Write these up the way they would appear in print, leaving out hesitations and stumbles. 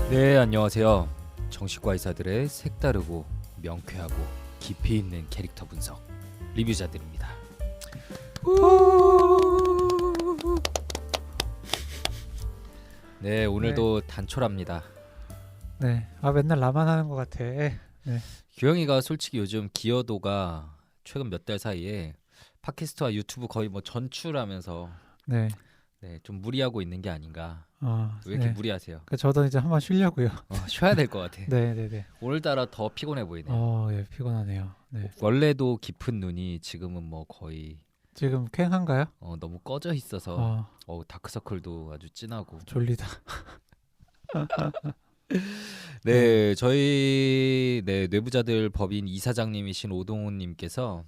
네, 안녕하세요. 정신과 의사들의 색다르고 명쾌하고 깊이 있는 캐릭터 분석 리뷰자들입니다. 네, 오늘도 단촐합니다. 네, 맨날 나만 하는 것 같아. 네, 규영이가 솔직히 요즘 기여도가 최근 몇 달 사이에 팟캐스트와 유튜브 거의 뭐 전출하면서 네, 좀 무리하고 있는 게 아닌가. 왜 이렇게 네. 무리하세요? 저도 이제 한번 쉬려고요. 쉬어야 될 것 같아. 네. 오늘따라 더 피곤해 보이네요. 예, 피곤하네요. 네, 원래도 깊은 눈이 지금은 뭐 거의 지금 쾌한가요? 너무 꺼져 있어서 다크서클도 아주 진하고. 졸리다. 네, 저희 뇌부자들 법인 이사장님이신 오동훈님께서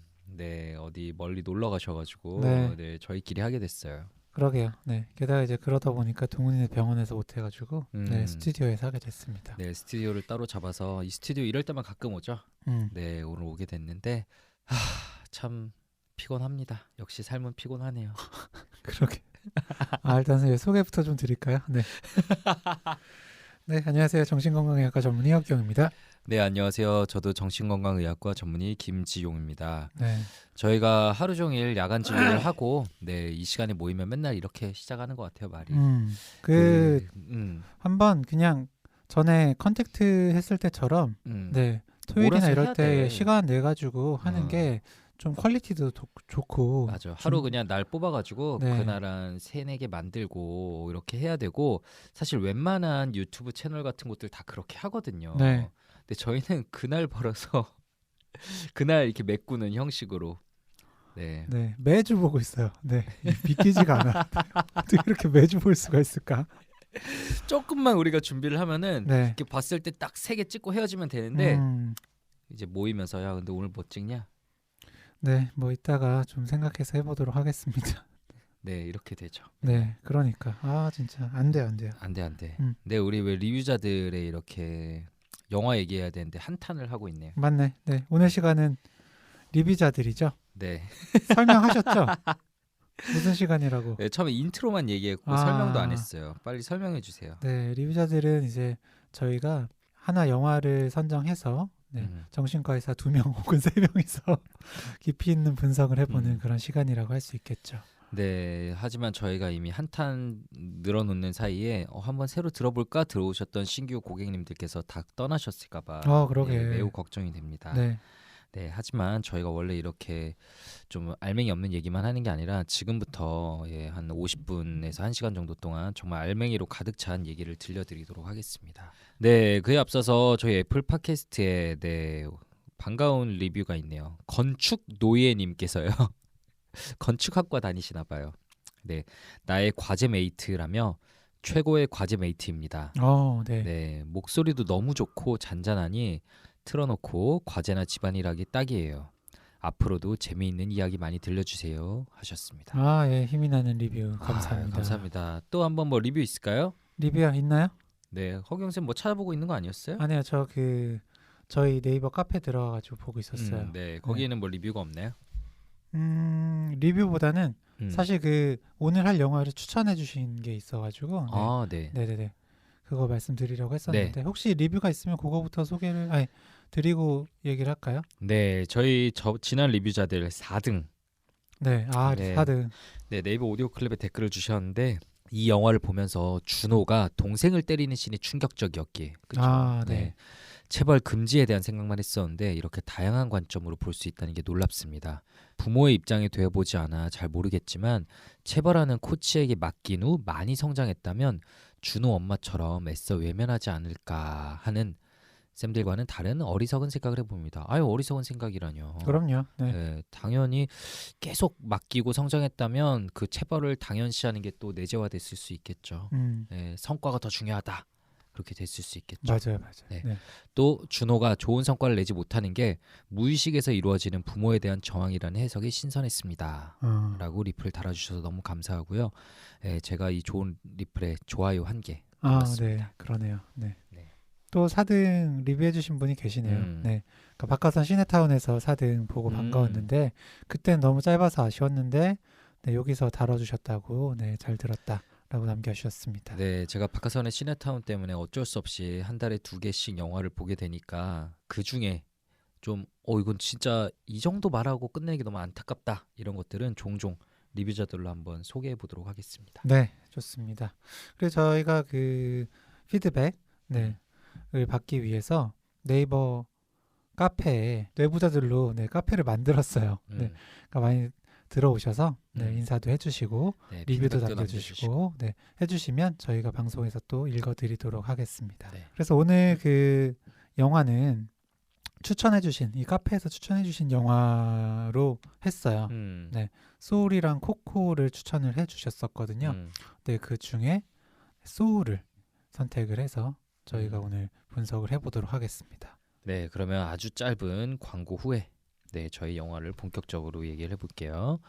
어디 멀리 놀러 가셔가지고 네. 저희끼리 하게 됐어요. 그러게요. 네, 게다가 이제 그러다 보니까 동훈이는 병원에서 못 해가지고 네, 스튜디오에서 하게 됐습니다. 네, 스튜디오를 따로 잡아서 이 스튜디오 이럴 때만 가끔 오죠. 네, 오늘 오게 됐는데 참 피곤합니다. 역시 삶은 피곤하네요. 그러게. 일단 소개부터 좀 드릴까요? 네. 네, 안녕하세요. 정신건강의학과 전문의 혁경입니다. 네, 안녕하세요. 저도 정신건강의학과 전문의 김지용입니다. 네, 저희가 하루 종일 야간 진료를 하고 이 시간에 모이면 맨날 이렇게 시작하는 것 같아요, 말이. 한번 그냥 전에 컨택트 했을 때처럼 네, 토요일이나 몰아서 이럴 해야 때 돼. 시간 내 가지고 하는 게 좀 퀄리티도 좋고 맞아. 하루 그냥 날 뽑아가지고 네. 그날 한 3-4개 만들고 이렇게 해야 되고, 사실 웬만한 유튜브 채널 같은 곳들 다 그렇게 하거든요. 네. 근데 저희는 그날 벌어서 그날 이렇게 메꾸는 형식으로. 네. 네, 매주 보고 있어요. 네, 믿기지가 않아. 어떻게 이렇게 매주 볼 수가 있을까? 조금만 우리가 준비를 하면은 네, 이렇게 봤을 때 딱 3개 찍고 헤어지면 되는데 음, 이제 모이면서 야 근데 오늘 뭐 찍냐? 네, 뭐 이따가 좀 생각해서 해보도록 하겠습니다. 네, 이렇게 되죠. 네, 그러니까 진짜 안 돼요. 안 돼. 음. 네, 우리 왜 리뷰자들의 이렇게 영화 얘기해야 되는데 한탄을 하고 있네요. 맞네. 네, 오늘 시간은 리뷰자들이죠. 네. 설명하셨죠? 무슨 시간이라고? 네, 처음에 인트로만 얘기했고 설명도 안 했어요. 빨리 설명해 주세요. 네, 리뷰자들은 이제 저희가 하나 영화를 선정해서 정신과 의사 2명 혹은 3명이서 깊이 있는 분석을 해보는 그런 시간이라고 할 수 있겠죠. 네, 하지만 저희가 이미 한탄 늘어놓는 사이에 한번 새로 들어볼까 들어오셨던 신규 고객님들께서 다 떠나셨을까봐 그러게. 매우 걱정이 됩니다. 네, 하지만 저희가 원래 이렇게 좀 알맹이 없는 얘기만 하는 게 아니라 지금부터 한 50분에서 1시간 정도 동안 정말 알맹이로 가득 찬 얘기를 들려드리도록 하겠습니다. 네, 그에 앞서서 저희 애플 팟캐스트에 반가운 리뷰가 있네요. 건축 노예님께서요. 건축학과 다니시나 봐요. 네, 나의 과제 메이트라며 최고의 과제 메이트입니다. 네. 네, 목소리도 너무 좋고 잔잔하니 틀어놓고 과제나 집안일 하기 딱이에요. 앞으로도 재미있는 이야기 많이 들려주세요 하셨습니다. 예, 힘이 나는 리뷰 감사합니다. 감사합니다. 또 한번 뭐 리뷰 있을까요? 리뷰 있나요? 네, 허경쌤 뭐 찾아보고 있는 거 아니었어요? 아니요, 저 저희 네이버 카페 들어가가지고 보고 있었어요. 네, 거기에는 뭐 리뷰가 없나요? 리뷰보다는 사실 오늘 할 영화를 추천해 주신 게 있어가지고 네. 그거 말씀드리려고 했었는데 혹시 리뷰가 있으면 그거부터 소개를 드리고 얘기를 할까요? 네, 저희 지난 리뷰자들 4등. 네, 4등. 네, 네이버 오디오 클립에 댓글을 주셨는데 이 영화를 보면서 준호가 동생을 때리는 씬이 충격적이었기에 네. 체벌 금지에 대한 생각만 했었는데 이렇게 다양한 관점으로 볼 수 있다는 게 놀랍습니다. 부모의 입장에 되어보지 않아 잘 모르겠지만 체벌하는 코치에게 맡긴 후 많이 성장했다면 준호 엄마처럼 애써 외면하지 않을까 하는 쌤들과는 다른 어리석은 생각을 해봅니다. 어리석은 생각이라뇨. 그럼요. 네, 당연히 계속 맡기고 성장했다면 그 체벌을 당연시하는 게 또 내재화됐을 수 있겠죠. 네, 성과가 더 중요하다. 그렇게 됐을 수 있겠죠. 맞아요. 네. 또 준호가 좋은 성과를 내지 못하는 게 무의식에서 이루어지는 부모에 대한 저항이라는 해석이 신선했습니다. 라고 리플 달아주셔서 너무 감사하고요. 제가 이 좋은 리플에 좋아요 1개 네, 그러네요. 네. 또 4등 리뷰해주신 분이 계시네요. 네, 그러니까 박하선 시네타운에서 4등 보고 반가웠는데 그때는 너무 짧아서 아쉬웠는데 여기서 다뤄주셨다고 잘 들었다. 라고 남겨주셨습니다. 네, 제가 박하선의 시네타운 때문에 어쩔 수 없이 한 달에 2개씩 영화를 보게 되니까 그 중에 좀 이건 진짜 이 정도 말하고 끝내기 너무 안타깝다 이런 것들은 종종 리뷰자들로 한번 소개해 보도록 하겠습니다. 네, 좋습니다. 그래서 저희가 그 피드백을 받기 위해서 네이버 카페에 내부자들로 카페를 만들었어요. 네, 그러니까 많이 들어오셔서 인사도 해주시고 리뷰도 남겨주시고 해주시면 저희가 방송에서 또 읽어드리도록 하겠습니다. 네. 그래서 오늘 그 영화는 추천해주신 이 카페에서 추천해주신 영화로 했어요. 네, 소울이랑 코코를 추천을 해주셨었거든요. 네, 그 중에 소울을 선택을 해서 저희가 오늘 분석을 해보도록 하겠습니다. 네, 그러면 아주 짧은 광고 후에 저희 영화를 본격적으로 얘기를 해볼게요.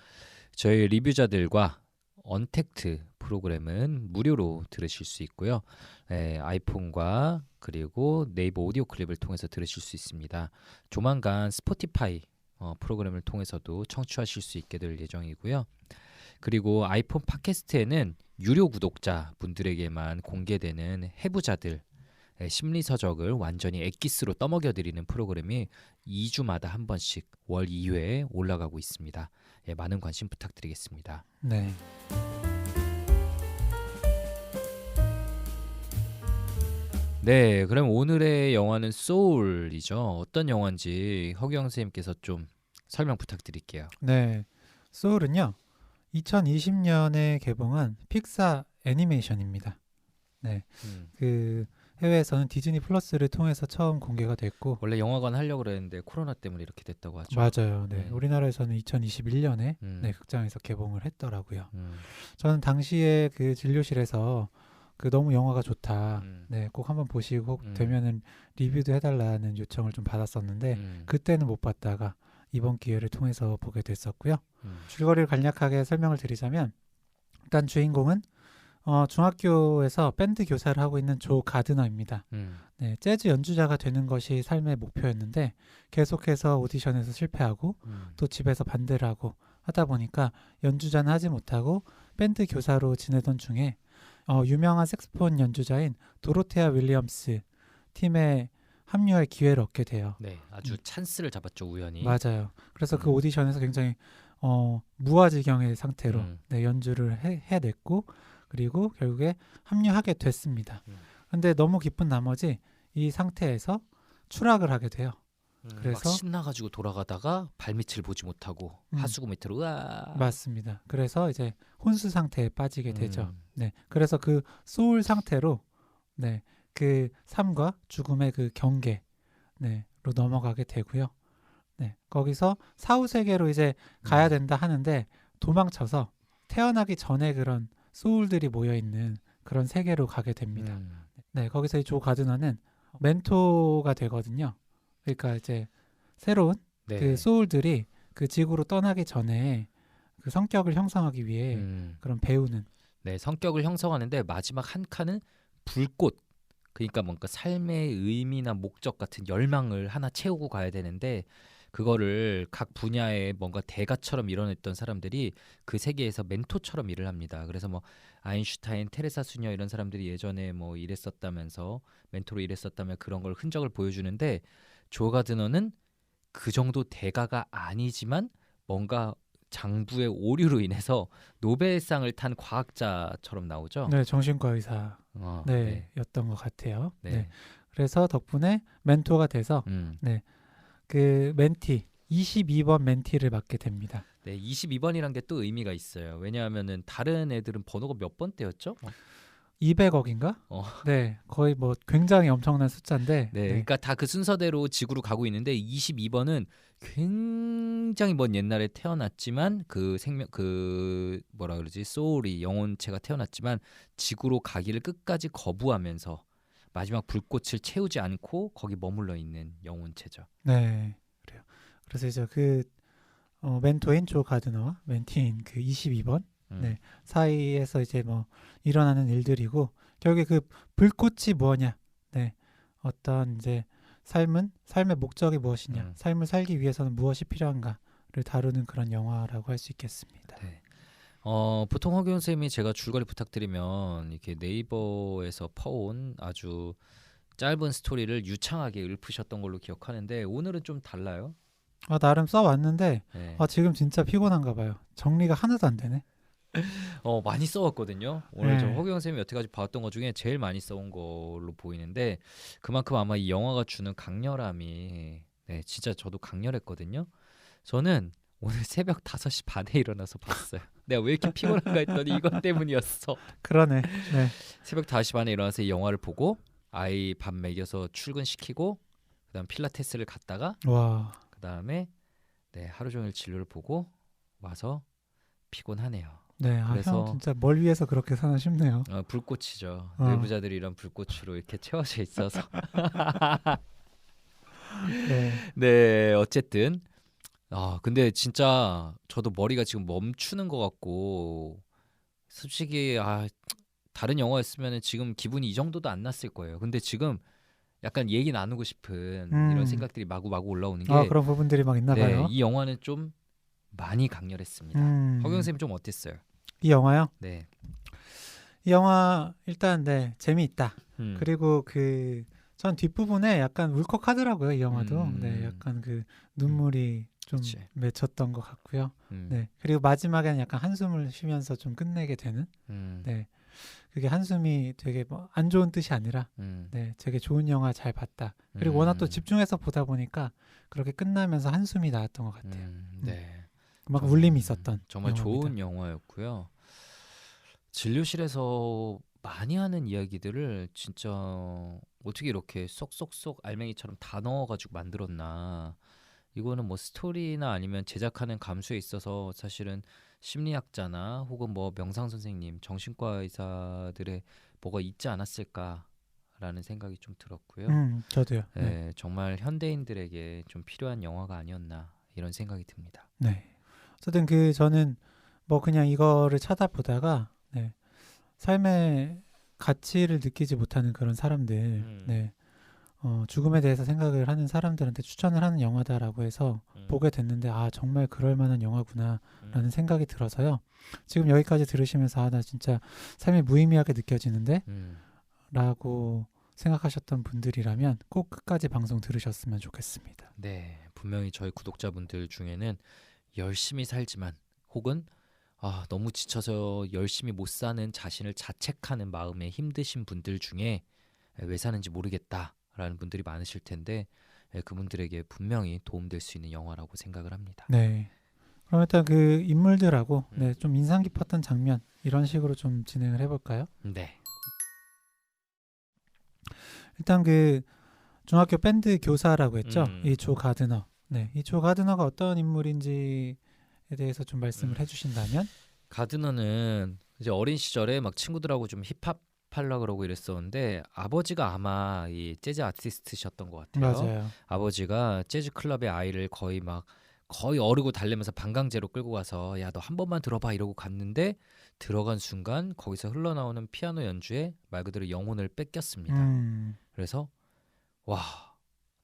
저희 리뷰자들과 언택트 프로그램은 무료로 들으실 수 있고요. 아이폰과 그리고 네이버 오디오 클립을 통해서 들으실 수 있습니다. 조만간 스포티파이 프로그램을 통해서도 청취하실 수 있게 될 예정이고요. 그리고 아이폰 팟캐스트에는 유료 구독자 분들에게만 공개되는 해부자들 심리서적을 완전히 엑기스로 떠먹여드리는 프로그램이 2주마다 한 번씩 월 2회에 올라가고 있습니다. 많은 관심 부탁드리겠습니다. 네. 네, 그럼 오늘의 영화는 소울이죠. 어떤 영화인지 허경 선생님께서 좀 설명 부탁드릴게요. 네, 소울은요 2020년에 개봉한 픽사 애니메이션입니다. 네, 그 해외에서는 디즈니 플러스를 통해서 처음 공개가 됐고 원래 영화관 하려고 그랬는데 코로나 때문에 이렇게 됐다고 하죠. 맞아요. 네, 우리나라에서는 2021년에 극장에서 개봉을 했더라고요. 저는 당시에 그 진료실에서 그 너무 영화가 좋다. 네, 꼭 한번 보시고 되면은 리뷰도 해달라는 요청을 좀 받았었는데 그때는 못 봤다가 이번 기회를 통해서 보게 됐었고요. 줄거리를 간략하게 설명을 드리자면 일단 주인공은 중학교에서 밴드 교사를 하고 있는 조 가드너입니다. 네, 재즈 연주자가 되는 것이 삶의 목표였는데 계속해서 오디션에서 실패하고 또 집에서 반대를 하고 하다 보니까 연주자는 하지 못하고 밴드 교사로 지내던 중에 유명한 색소폰 연주자인 도로테아 윌리엄스 팀에 합류할 기회를 얻게 돼요. 네, 아주 찬스를 잡았죠, 우연히. 맞아요. 그래서 그 오디션에서 굉장히 무아지경의 상태로 연주를 해냈고 그리고 결국에 합류하게 됐습니다. 그런데 너무 기쁜 나머지 이 상태에서 추락을 하게 돼요. 그래서 막 신나가지고 돌아가다가 발밑을 보지 못하고 하수구 밑으로 으아. 맞습니다. 그래서 이제 혼수 상태에 빠지게 되죠. 네, 그래서 그 소울 상태로 그 삶과 죽음의 그 경계로 넘어가게 되고요. 네, 거기서 사후 세계로 이제 가야 된다 하는데 도망쳐서 태어나기 전에 그런 소울들이 모여 있는 그런 세계로 가게 됩니다. 네, 거기서 이 조 가드너는 멘토가 되거든요. 그러니까 이제 새로운 그 소울들이 그 지구로 떠나기 전에 그 성격을 형성하기 위해 그런 배우는 성격을 형성하는데 마지막 한 칸은 불꽃, 그러니까 뭔가 삶의 의미나 목적 같은 열망을 하나 채우고 가야 되는데 그거를 각 분야에 뭔가 대가처럼 이뤄냈던 사람들이 그 세계에서 멘토처럼 일을 합니다. 그래서 뭐 아인슈타인, 테레사 수녀 이런 사람들이 예전에 뭐 이랬었다면서 멘토로 일했었다면 그런 걸 흔적을 보여주는데 조 가드너는 그 정도 대가가 아니지만 뭔가 장부의 오류로 인해서 노벨상을 탄 과학자처럼 나오죠. 네, 정신과 의사 였던 것 같아요. 네. 그래서 덕분에 멘토가 돼서 그 멘티 22번 멘티를 맡게 됩니다. 네, 22번이란 게 또 의미가 있어요. 왜냐하면은 다른 애들은 번호가 몇 번대였죠? 200억인가? 네, 거의 뭐 굉장히 엄청난 숫자인데. 그러니까 다 그 순서대로 지구로 가고 있는데 22번은 굉장히 먼 옛날에 태어났지만 그 생명 그 뭐라 그러지 소울이 영혼체가 태어났지만 지구로 가기를 끝까지 거부하면서 마지막 불꽃을 채우지 않고 거기 머물러 있는 영혼체죠. 네, 그래요. 그래서 이제 그 멘토인 조 가드너와 멘티인 그 22번 사이에서 이제 뭐 일어나는 일들이고 결국에 그 불꽃이 뭐냐, 어떤 이제 삶의 목적이 무엇이냐, 삶을 살기 위해서는 무엇이 필요한가를 다루는 그런 영화라고 할 수 있겠습니다. 보통 허경 쌤이 제가 줄거리 부탁드리면 이렇게 네이버에서 퍼온 아주 짧은 스토리를 유창하게 읊으셨던 걸로 기억하는데 오늘은 좀 달라요. 나름 써왔는데 네. 지금 진짜 피곤한가 봐요. 정리가 하나도 안 되네. 많이 써왔거든요. 오늘 저 허경 쌤이 여태까지 봤던 것 중에 제일 많이 써온 걸로 보이는데 그만큼 아마 이 영화가 주는 강렬함이 진짜 저도 강렬했거든요. 저는 오늘 새벽 5시 반에 일어나서 봤어요. 내가 왜 이렇게 피곤한가 했더니 이것 때문이었어. 그러네. 네. 새벽 5시 반에 일어나서 이 영화를 보고 아이 밥 먹여서 출근시키고 그다음 필라테스를 갔다가 그다음에 하루 종일 진료를 보고 와서 피곤하네요. 네, 그래서 형 진짜 뭘 위해서 그렇게 사나 싶네요. 불꽃이죠. 뇌부자들이 이런 불꽃으로 이렇게 채워져 있어서. 네, 어쨌든 근데 진짜 저도 머리가 지금 멈추는 것 같고 솔직히 다른 영화였으면 지금 기분이 이 정도도 안 났을 거예요. 근데 지금 약간 얘기 나누고 싶은 이런 생각들이 마구마구 올라오는 게 그런 부분들이 막 있나 봐요. 이 영화는 좀 많이 강렬했습니다. 허경 쌤 좀 어땠어요? 이 영화요? 네. 이 영화 일단 재미있다. 그리고 전 뒷부분에 약간 울컥하더라고요. 이 영화도. 네, 약간 눈물이 좀 맺혔던 것 같고요. 네, 그리고 마지막에는 약간 한숨을 쉬면서 좀 끝내게 되는. 네, 그게 한숨이 되게 안 좋은 뜻이 아니라 네, 되게 좋은 영화 잘 봤다. 그리고 워낙 또 집중해서 보다 보니까 그렇게 끝나면서 한숨이 나왔던 것 같아요. 네, 막 울림이 있었던 정말 영화입니다. 좋은 영화였고요. 진료실에서 많이 하는 이야기들을 진짜 어떻게 이렇게 쏙쏙쏙 알맹이처럼 다 넣어가지고 만들었나. 이거는 뭐 스토리나 아니면 제작하는 감수에 있어서 사실은 심리학자나 혹은 뭐 명상 선생님, 정신과 의사들의 뭐가 있지 않았을까라는 생각이 좀 들었고요. 저도요. 네, 정말 현대인들에게 좀 필요한 영화가 아니었나 이런 생각이 듭니다. 네. 어쨌든 저는 뭐 그냥 이거를 찾아보다가 삶의 가치를 느끼지 못하는 그런 사람들, 죽음에 대해서 생각을 하는 사람들한테 추천을 하는 영화다라고 해서 보게 됐는데 정말 그럴 만한 영화구나라는 생각이 들어서요. 지금 여기까지 들으시면서 나 진짜 삶이 무의미하게 느껴지는데 라고 생각하셨던 분들이라면 꼭 끝까지 방송 들으셨으면 좋겠습니다. 네, 분명히 저희 구독자분들 중에는 열심히 살지만 혹은 너무 지쳐서 열심히 못 사는 자신을 자책하는 마음에 힘드신 분들 중에 왜 사는지 모르겠다라는 분들이 많으실 텐데 그분들에게 분명히 도움될 수 있는 영화라고 생각을 합니다. 네. 그럼 일단 인물들하고 좀 인상 깊었던 장면 이런 식으로 좀 진행을 해볼까요? 네. 일단 중학교 밴드 교사라고 했죠. 이 조 가드너. 네, 이 조 가드너가 어떤 인물인지에 대해서 좀 말씀을 해주신다면? 가드너는 이제 어린 시절에 막 친구들하고 좀 힙합 하려고 그러고 이랬었는데 아버지가 아마 이 재즈 아티스트셨던 것 같아요. 맞아요. 아버지가 재즈 클럽의 아이를 거의 어르고 달래면서 반강제로 끌고 가서 야, 너 한 번만 들어봐 이러고 갔는데 들어간 순간 거기서 흘러나오는 피아노 연주에 말 그대로 영혼을 뺏겼습니다. 그래서 와,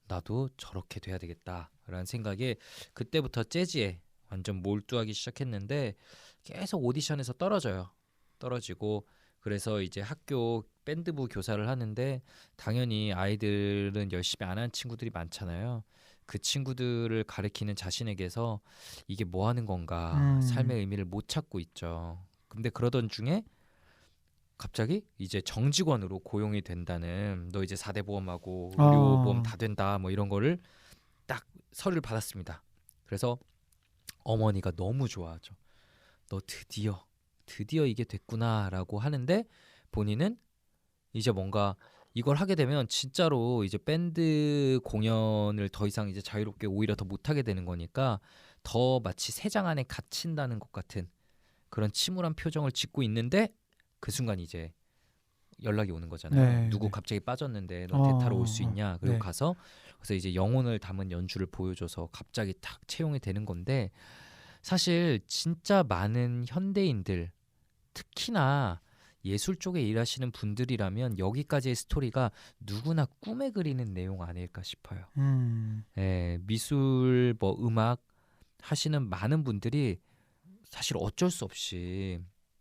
나도 저렇게 돼야 되겠다라는 생각에 그때부터 재즈에 완전 몰두하기 시작했는데 계속 오디션에서 떨어지고 그래서 이제 학교 밴드부 교사를 하는데 당연히 아이들은 열심히 안 하는 친구들이 많잖아요. 그 친구들을 가르치는 자신에게서 이게 뭐 하는 건가 삶의 의미를 못 찾고 있죠. 근데 그러던 중에 갑자기 이제 정직원으로 고용이 된다는 너 이제 4대 보험하고 의료보험 다 된다 뭐 이런 거를 딱 서류를 받았습니다. 그래서 어머니가 너무 좋아하죠. 너 드디어 이게 됐구나라고 하는데 본인은 이제 뭔가 이걸 하게 되면 진짜로 이제 밴드 공연을 더 이상 이제 자유롭게 오히려 더 못하게 되는 거니까 더 마치 새장 안에 갇힌다는 것 같은 그런 침울한 표정을 짓고 있는데 그 순간 이제 연락이 오는 거잖아요. 누구 갑자기 빠졌는데 너 대타로 올 수 있냐? 그리고 가서 그래서 이제 영혼을 담은 연주를 보여줘서 갑자기 탁 채용이 되는 건데 사실 진짜 많은 현대인들 특히나 예술 쪽에 일하시는 분들이라면 여기까지의 스토리가 누구나 꿈에 그리는 내용 아닐까 싶어요. 미술 음악 하시는 많은 분들이 사실 어쩔 수 없이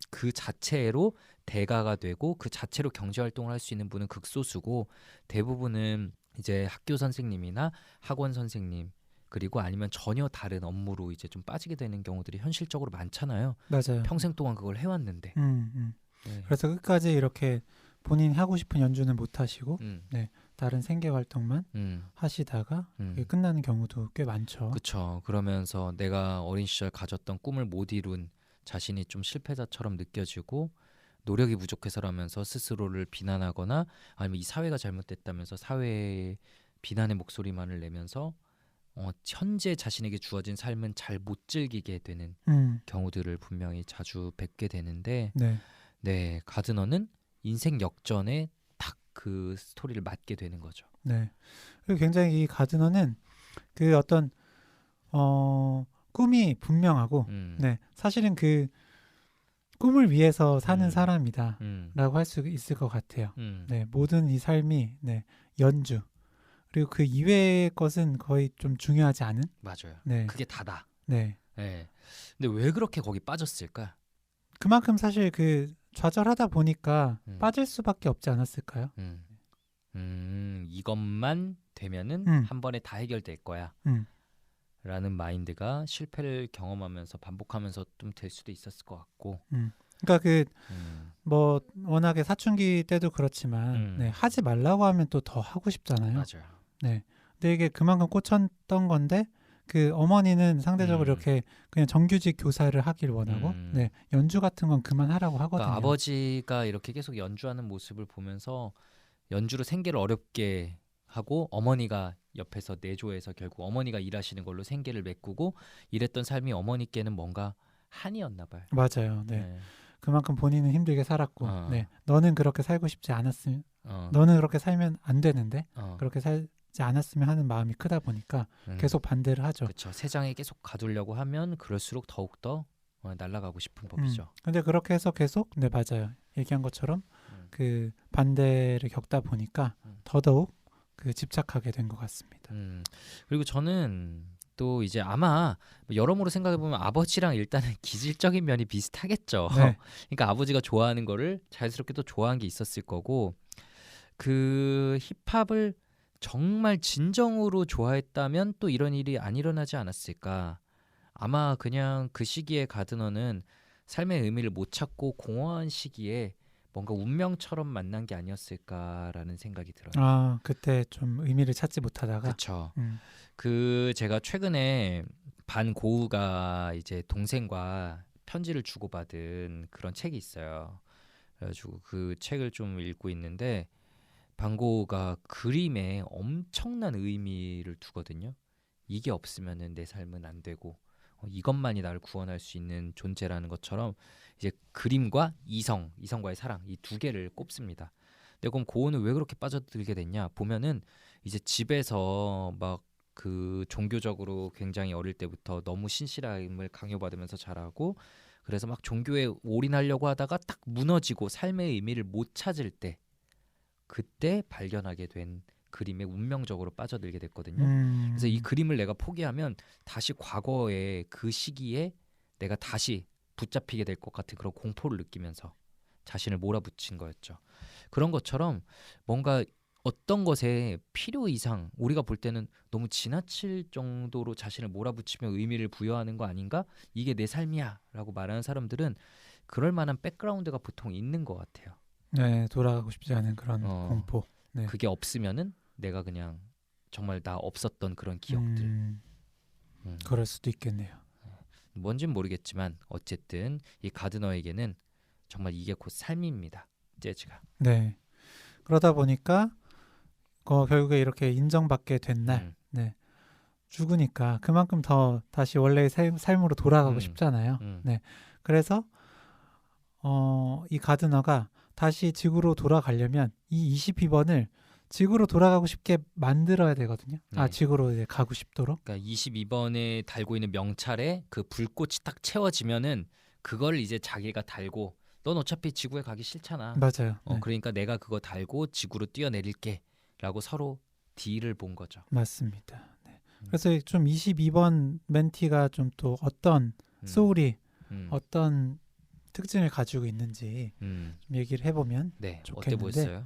그 자체로 대가가 되고 그 자체로 경제 활동을 할 수 있는 분은 극소수고 대부분은 이제 학교 선생님이나 학원 선생님 그리고 아니면 전혀 다른 업무로 이제 좀 빠지게 되는 경우들이 현실적으로 많잖아요. 맞아요. 평생 동안 그걸 해왔는데. 네. 그래서 끝까지 이렇게 본인이 하고 싶은 연주는 못 하시고 네, 다른 생계 활동만 하시다가 그게 끝나는 경우도 꽤 많죠. 그렇죠. 그러면서 내가 어린 시절 가졌던 꿈을 못 이룬 자신이 좀 실패자처럼 느껴지고 노력이 부족해서라면서 스스로를 비난하거나 아니면 이 사회가 잘못됐다면서 사회의 비난의 목소리만을 내면서 현재 자신에게 주어진 삶은 잘 못 즐기게 되는 경우들을 분명히 자주 뵙게 되는데 네, 가드너는 인생 역전에 딱 그 스토리를 맞게 되는 거죠. 네. 그리고 굉장히 이 가드너는 그 어떤 꿈이 분명하고 네, 사실은 그 꿈을 위해서 사는 사람이다라고 할 수 있을 것 같아요. 네, 모든 이 삶이 네, 연주 그리고 그 이외의 것은 거의 좀 중요하지 않은. 맞아요. 네, 그게 다다. 네. 네. 근데 왜 그렇게 거기 빠졌을까? 그만큼 사실 그 좌절하다 보니까 빠질 수밖에 없지 않았을까요? 이것만 되면은 한 번에 다 해결될 거야. 라는 마인드가 실패를 경험하면서 반복하면서 좀 될 수도 있었을 것 같고. 그러니까 그 뭐 워낙에 사춘기 때도 그렇지만 네, 하지 말라고 하면 또 더 하고 싶잖아요. 맞아요. 네. 근데 이게 그만큼 꽂혔던 건데 그 어머니는 상대적으로 이렇게 그냥 정규직 교사를 하길 원하고 네, 연주 같은 건 그만하라고 하거든요. 그러니까 아버지가 이렇게 계속 연주하는 모습을 보면서 연주로 생계를 어렵게 하고 어머니가 옆에서 내조해서 결국 어머니가 일하시는 걸로 생계를 메꾸고 이랬던 삶이 어머니께는 뭔가 한이었나 봐요. 맞아요. 네. 그만큼 본인은 힘들게 살았고 네. 너는 그렇게 살고 싶지 않았으면 너는 그렇게 살면 안 되는데 그렇게 살지 않았으면 하는 마음이 크다 보니까 계속 반대를 하죠. 그렇죠. 세상에 계속 가두려고 하면 그럴수록 더욱더 날아가고 싶은 법이죠. 근데 그렇게 해서 계속 네, 맞아요. 얘기한 것처럼 그 반대를 겪다 보니까 더더욱 그 집착하게 된 것 같습니다. 그리고 저는 또 이제 아마 여러모로 생각해 보면 아버지랑 일단은 기질적인 면이 비슷하겠죠. 네. 그러니까 아버지가 좋아하는 거를 자연스럽게 또 좋아한 게 있었을 거고 그 힙합을 정말 진정으로 좋아했다면 또 이런 일이 안 일어나지 않았을까. 아마 그냥 그 시기에 가드너는 삶의 의미를 못 찾고 공허한 시기에 뭔가 운명처럼 만난 게 아니었을까라는 생각이 들어요. 아, 그때 좀 의미를 찾지 못하다가. 그렇죠. 그 제가 최근에 반고우가 이제 동생과 편지를 주고받은 그런 책이 있어요. 그래가지고 그 책을 좀 읽고 있는데 반고우가 그림에 엄청난 의미를 두거든요. 이게 없으면은 내 삶은 안 되고 이것만이 나를 구원할 수 있는 존재라는 것처럼 이제 그림과 이성과의 사랑 이 두 개를 꼽습니다. 근데 그럼 고우는 왜 그렇게 빠져들게 됐냐 보면은 이제 집에서 막 그 종교적으로 굉장히 어릴 때부터 너무 신실함을 강요받으면서 자라고 그래서 막 종교에 올인하려고 하다가 딱 무너지고 삶의 의미를 못 찾을 때 그때 발견하게 된 그림에 운명적으로 빠져들게 됐거든요. 그래서 이 그림을 내가 포기하면 다시 과거의 그 시기에 내가 다시 붙잡히게 될 것 같은 그런 공포를 느끼면서 자신을 몰아붙인 거였죠. 그런 것처럼 뭔가 어떤 것에 필요 이상 우리가 볼 때는 너무 지나칠 정도로 자신을 몰아붙이며 의미를 부여하는 거 아닌가? 이게 내 삶이야 라고 말하는 사람들은 그럴 만한 백그라운드가 보통 있는 것 같아요. 네, 돌아가고 싶지 않은 그런 공포. 네. 그게 없으면은 내가 그냥 정말 나 없었던 그런 기억들. 그럴 수도 있겠네요. 뭔진 모르겠지만 어쨌든 이 가드너에게는 정말 이게 곧 삶입니다. 재즈가. 네. 그러다 보니까 결국에 이렇게 인정받게 된 날, 네. 죽으니까 그만큼 더 다시 원래의 삶으로 돌아가고 싶잖아요. 네. 그래서 이 가드너가 다시 지구로 돌아가려면 이 22번을 지구로 돌아가고 싶게 만들어야 되거든요. 네. 지구로 이제 가고 싶도록. 그러니까 22번에 달고 있는 명찰에 그 불꽃이 딱 채워지면은 그걸 이제 자기가 달고 넌 어차피 지구에 가기 싫잖아. 맞아요. 네. 그러니까 내가 그거 달고 지구로 뛰어내릴게라고 서로 딜을 본 거죠. 맞습니다. 네. 그래서 좀 22번 멘티가 좀 또 어떤 소울이 어떤 특징을 가지고 있는지 좀 얘기를 해보면 네, 좋겠는데 어때 보였어요?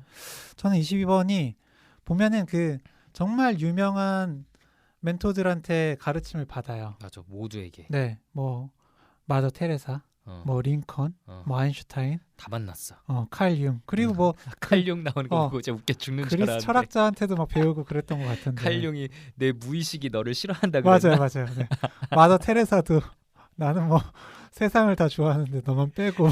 저는 22번이 보면은 그 정말 유명한 멘토들한테 가르침을 받아요. 맞아, 모두에게. 네, 뭐 마더 테레사, 뭐 링컨, 뭐 아인슈타인, 다 만났어. 칼 융, 그리고 뭐 칼 융 나오는 거 보고 진짜 웃겨 죽는 줄 알았는데. 그리스 철학자한테도 막 배우고 그랬던 것 같은데. 칼 융이 내 무의식이 너를 싫어한다 그랬나? 맞아요. 네. 마더 테레사도 나는 뭐 세상을 다 좋아하는데 너만 빼고.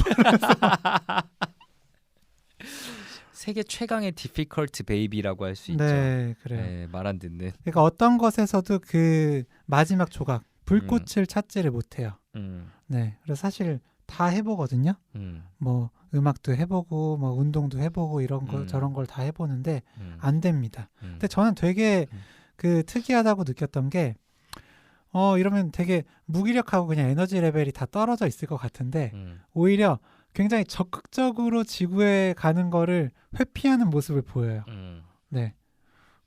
세계 최강의 디피컬트 베이비라고 할 수 있죠. 네, 그래요. 네, 말 안 듣는. 그러니까 어떤 것에서도 그 마지막 조각 불꽃을 찾지를 못해요. 네, 그래서 사실 다 해보거든요. 뭐 음악도 해보고 뭐 운동도 해보고 이런 거 저런 걸 다 해보는데 안 됩니다. 근데 저는 되게 그 특이하다고 느꼈던 게 이러면 되게 무기력하고 그냥 에너지 레벨이 다 떨어져 있을 것 같은데 오히려 굉장히 적극적으로 지구에 가는 거를 회피하는 모습을 보여요. 네,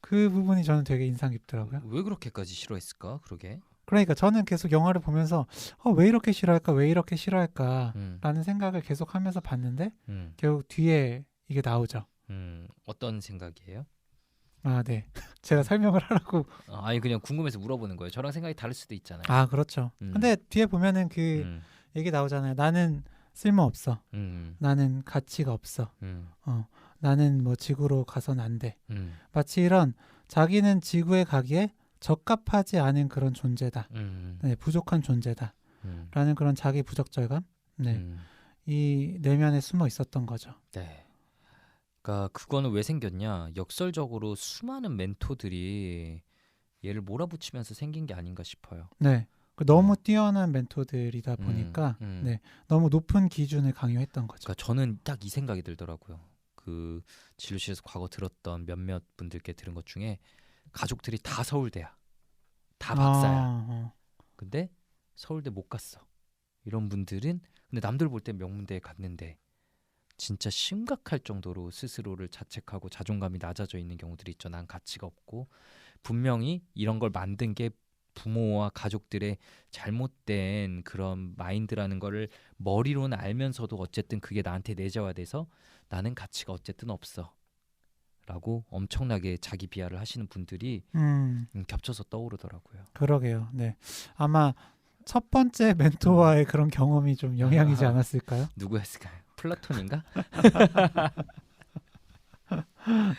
그 부분이 저는 되게 인상 깊더라고요. 왜 그렇게까지 싫어했을까? 그러게. 그러니까 저는 계속 영화를 보면서 왜 이렇게 싫어할까? 왜 이렇게 싫어할까? 라는 생각을 계속 하면서 봤는데 결국 뒤에 이게 나오죠. 어떤 생각이에요? 아, 네. 제가 설명을 하라고. 아니 그냥 궁금해서 물어보는 거예요. 저랑 생각이 다를 수도 있잖아요. 아, 그렇죠. 근데 뒤에 보면은 그 얘기 나오잖아요. 나는 쓸모없어. 나는 가치가 없어. 나는 뭐 지구로 가선 안 돼. 마치 이런 자기는 지구에 가기에 적합하지 않은 그런 존재다. 네, 부족한 존재다. 라는 그런 자기 부적절감. 네. 이 내면에 숨어 있었던 거죠. 네. 그러니까 그거는 왜 생겼냐? 역설적으로 수많은 멘토들이 얘를 몰아붙이면서 생긴 게 아닌가 싶어요. 네. 너무 뛰어난 멘토들이다 보니까 네, 너무 높은 기준을 강요했던 거죠. 그러니까 저는 딱 이 생각이 들더라고요. 그 진료실에서 과거 들었던 몇몇 분들께 들은 것 중에 가족들이 다 서울대야. 다 박사야. 근데 서울대 못 갔어. 이런 분들은 근데 남들 볼 때 명문대에 갔는데 진짜 심각할 정도로 스스로를 자책하고 자존감이 낮아져 있는 경우들이 있죠. 난 가치가 없고 분명히 이런 걸 만든 게 부모와 가족들의 잘못된 그런 마인드라는 거를 머리로는 알면서도 어쨌든 그게 나한테 내재화돼서 나는 가치가 어쨌든 없어 라고 엄청나게 자기 비하를 하시는 분들이 겹쳐서 떠오르더라고요. 그러게요. 네, 아마 첫 번째 멘토와의 그런 경험이 좀 영향이지 않았을까요? 누구였을까요? 플라톤인가?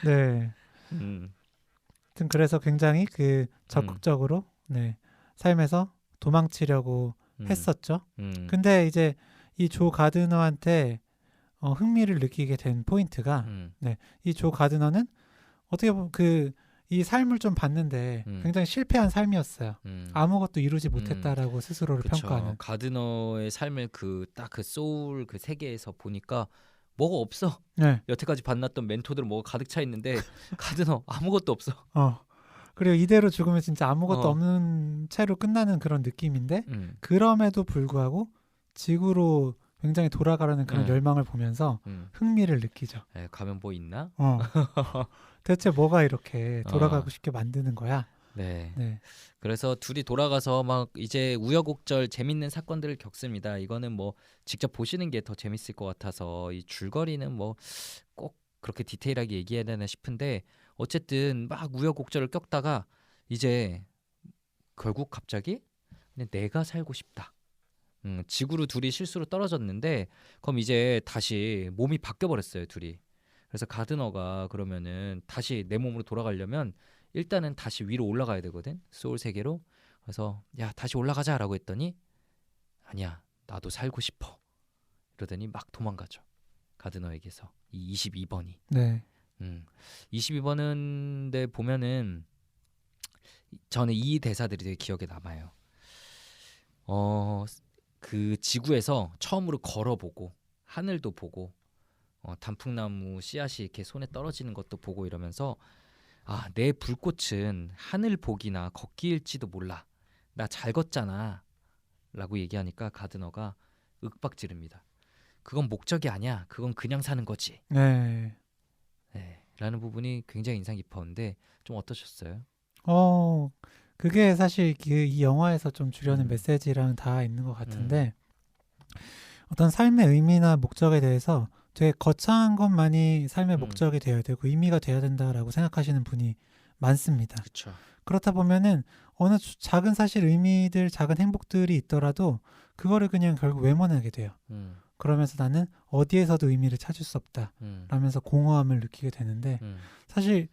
네. 하여튼 그래서 굉장히 그 적극적으로 네, 삶에서 도망치려고 했었죠. 근데 이제 이 조 가드너한테 흥미를 느끼게 된 포인트가 네, 이 조 가드너는 어떻게 보면 이 삶을 좀 봤는데 굉장히 실패한 삶이었어요. 아무것도 이루지 못했다라고 스스로를 그쵸. 평가하는. 가드너의 삶을 딱 그 소울 그 세계에서 보니까 뭐가 없어. 네. 여태까지 만났던 멘토들은 뭐가 가득 차 있는데 가드너 아무것도 없어. 그리고 이대로 죽으면 진짜 아무것도 없는 채로 끝나는 그런 느낌인데 그럼에도 불구하고 지구로 굉장히 돌아가려는 그런 열망을 보면서 흥미를 느끼죠. 가면 뭐 있나? 대체 뭐가 이렇게 돌아가고 싶게 만드는 거야? 네. 네. 그래서 둘이 돌아가서 막 이제 우여곡절 재밌는 사건들을 겪습니다. 이거는 뭐 직접 보시는 게 더 재밌을 것 같아서 이 줄거리는 뭐 꼭 그렇게 디테일하게 얘기해야 되나 싶은데 어쨌든 막 우여곡절을 겪다가 이제 결국 갑자기 그냥 내가 살고 싶다. 지구로 둘이 실수로 떨어졌는데 그럼 이제 다시 몸이 바뀌어 버렸어요, 둘이. 그래서 가드너가 그러면은 다시 내 몸으로 돌아가려면 일단은 다시 위로 올라가야 되거든, 소울 세계로. 그래서 야 다시 올라가자라고 했더니 아니야 나도 살고 싶어 이러더니 막 도망가죠, 가드너에게서. 이 22번이. 네. 22번은 보면은 저는 이 대사들이 되게 기억에 남아요. 그 지구에서 처음으로 걸어보고 하늘도 보고 단풍나무 씨앗이 이렇게 손에 떨어지는 것도 보고 이러면서 내 불꽃은 하늘 보기나 걷기일지도 몰라. 나 잘 걷잖아 라고 얘기하니까 가드너가 윽박지릅니다. 그건 목적이 아니야. 그건 그냥 사는 거지. 네. 라는 부분이 굉장히 인상 깊었는데 좀 어떠셨어요? 그게 사실 이 영화에서 좀 주려는 메시지랑 다 있는 것 같은데 어떤 삶의 의미나 목적에 대해서 되게 거창한 것만이 삶의 목적이 되어야 되고 의미가 되어야 된다라고 생각하시는 분이 많습니다. 그쵸. 그렇다 보면은 어느 작은 사실 의미들, 작은 행복들이 있더라도 그거를 그냥 결국 외면하게 돼요. 그러면서 나는 어디에서도 의미를 찾을 수 없다 라면서 공허함을 느끼게 되는데 사실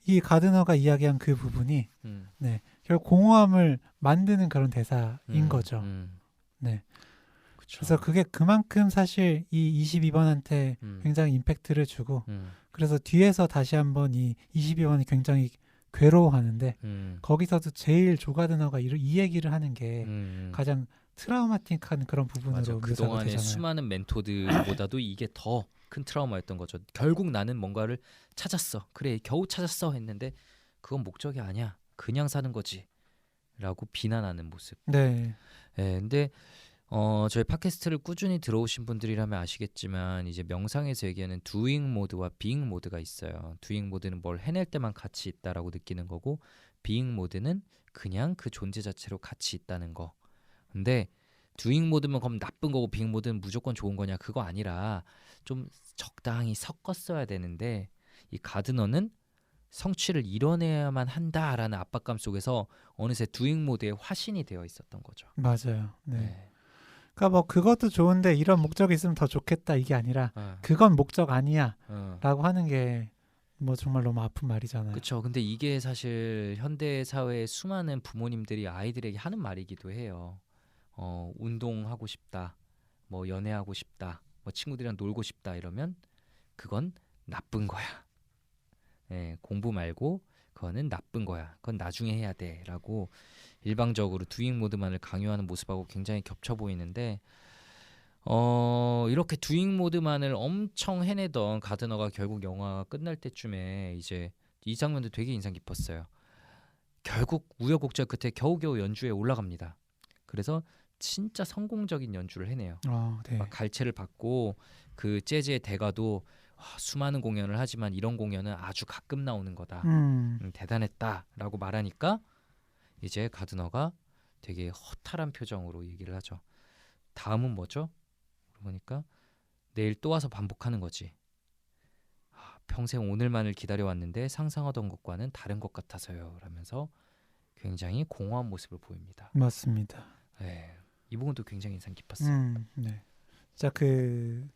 이 가드너가 이야기한 그 부분이 네, 결국 공허함을 만드는 그런 대사인 거죠. 네. 그쵸. 그래서 그게 그만큼 사실 이 22번한테 굉장히 임팩트를 주고 그래서 뒤에서 다시 한번 이 22번이 굉장히 괴로워하는데 거기서도 제일 조 가드너가 이 얘기를 하는 게 가장 트라우마틱한 그런 부분으로 묘사가 되잖아요. 그동안의 수많은 멘토들보다도 이게 더 큰 트라우마였던 거죠. 결국 나는 뭔가를 찾았어. 그래 겨우 찾았어 했는데 그건 목적이 아니야. 그냥 사는 거지 라고 비난하는 모습. 네. 네, 근데 저희 팟캐스트를 꾸준히 들어오신 분들이라면 아시겠지만 이제 명상에서 얘기하는 doing 모드와 being 모드가 있어요. doing 모드는 뭘 해낼 때만 가치 있다라고 느끼는 거고 being 모드는 그냥 그 존재 자체로 가치 있다는 거. 근데 doing 모드면 그럼 나쁜 거고 being 모드는 무조건 좋은 거냐 그거 아니라 좀 적당히 섞었어야 되는데 이 가드너는 성취를 이뤄내야만 한다라는 압박감 속에서 어느새 doing 모드에 화신이 되어 있었던 거죠. 맞아요. 네. 그러니까 뭐 그것도 좋은데 이런 목적이 있으면 더 좋겠다 이게 아니라 그건 목적 아니야 라고 하는 게 뭐 정말 너무 아픈 말이잖아요. 그렇죠. 근데 이게 사실 현대 사회의 수많은 부모님들이 아이들에게 하는 말이기도 해요. 운동하고 싶다, 뭐 연애하고 싶다, 뭐 친구들이랑 놀고 싶다 이러면 그건 나쁜 거야. 네, 공부 말고 그거는 나쁜 거야. 그건 나중에 해야 돼라고 일방적으로 두잉 모드만을 강요하는 모습하고 굉장히 겹쳐 보이는데 이렇게 두잉 모드만을 엄청 해내던 가드너가 결국 영화가 끝날 때쯤에 이제 이 장면도 되게 인상 깊었어요. 결국 우여곡절 끝에 겨우겨우 연주에 올라갑니다. 그래서 진짜 성공적인 연주를 해내요. 네. 막 갈채를 받고 그 재즈의 대가도 수많은 공연을 하지만 이런 공연은 아주 가끔 나오는 거다. 대단했다라고 말하니까 이제 가드너가 되게 허탈한 표정으로 얘기를 하죠. 다음은 뭐죠? 그러니까 내일 또 와서 반복하는 거지. 평생 오늘만을 기다려왔는데 상상하던 것과는 다른 것 같아서요. 라면서 굉장히 공허한 모습을 보입니다. 맞습니다. 네, 이 부분도 굉장히 인상 깊었어요. 네. 진짜 그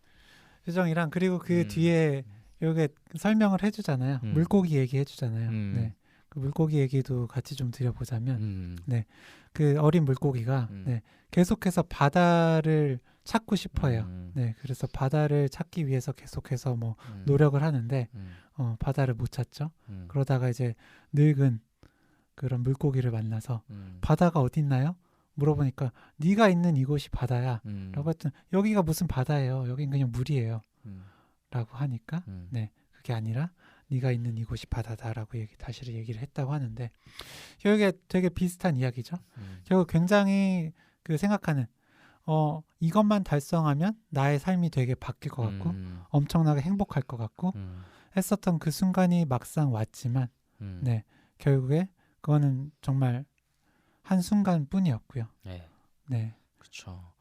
표정이랑 그리고 그 뒤에 여기 설명을 해주잖아요. 물고기 얘기해주잖아요. 네. 그 물고기 얘기도 같이 좀 드려보자면, 네, 그 어린 물고기가 네, 계속해서 바다를 찾고 싶어요. 네, 그래서 바다를 찾기 위해서 계속해서 뭐 노력을 하는데 바다를 못 찾죠. 그러다가 이제 늙은 그런 물고기를 만나서 바다가 어디 있나요? 물어보니까 네가 있는 이곳이 바다야. 라고 했더니 여기가 무슨 바다예요. 여긴 그냥 물이에요. 라고 하니까 네, 그게 아니라 네가 있는 이곳이 바다다라고 다시 얘기를 했다고 하는데 이게 되게 비슷한 이야기죠. 결국 굉장히 그 생각하는 이것만 달성하면 나의 삶이 되게 바뀔 것 같고 엄청나게 행복할 것 같고 했었던 그 순간이 막상 왔지만 네, 결국에 그거는 정말 한 순간뿐이었고요. 네. 그렇죠.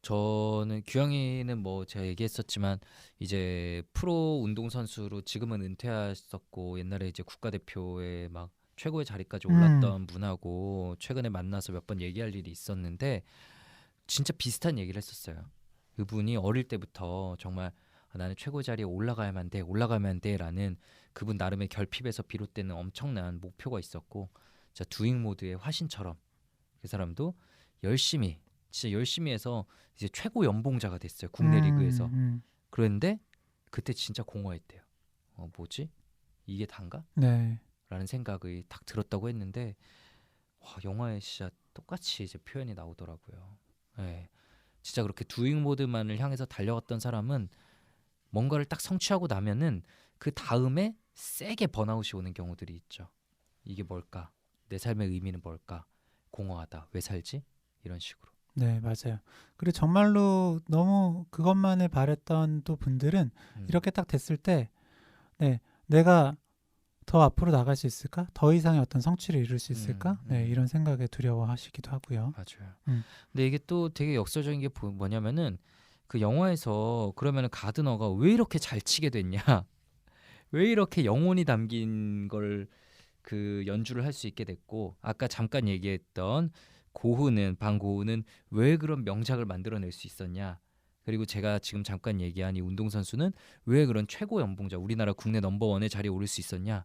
저는 규영이는 뭐 제가 얘기했었지만 이제 프로 운동선수로 지금은 은퇴하셨고 옛날에 이제 국가대표에 막 최고의 자리까지 올랐던 분하고 최근에 만나서 몇 번 얘기할 일이 있었는데 진짜 비슷한 얘기를 했었어요. 그분이 어릴 때부터 정말 나는 최고 자리에 올라가야만 돼 라는 그분 나름의 결핍에서 비롯되는 엄청난 목표가 있었고 진짜 두잉 모드의 화신처럼 그 사람도 진짜 열심히 해서 이제 최고 연봉자가 됐어요. 국내 리그에서. 그런데 그때 진짜 공허했대요. 뭐지? 이게 단가? 네. 라는 생각이 딱 들었다고 했는데 영화에 진짜 똑같이 이제 표현이 나오더라고요. 네. 진짜 그렇게 두잉 모드만을 향해서 달려갔던 사람은 뭔가를 딱 성취하고 나면은 그 다음에 세게 번아웃이 오는 경우들이 있죠. 이게 뭘까? 내 삶의 의미는 뭘까? 공허하다. 왜 살지? 이런 식으로. 네, 맞아요. 그리고 정말로 너무 그것만을 바랬던 또 분들은 이렇게 딱 됐을 때 네, 내가 더 앞으로 나갈 수 있을까? 더 이상의 어떤 성취를 이룰 수 있을까? 네, 이런 생각에 두려워하시기도 하고요. 맞아요. 근데 이게 또 되게 역설적인 게 뭐냐면은 그 영화에서 그러면은 가드너가 왜 이렇게 잘 치게 됐냐? 왜 이렇게 영혼이 담긴 걸 그 연주를 할 수 있게 됐고, 아까 잠깐 얘기했던 방고흐는 왜 그런 명작을 만들어낼 수 있었냐? 그리고 제가 지금 잠깐 얘기한 이 운동선수는 왜 그런 최고 연봉자, 우리나라 국내 넘버원의 자리에 오를 수 있었냐?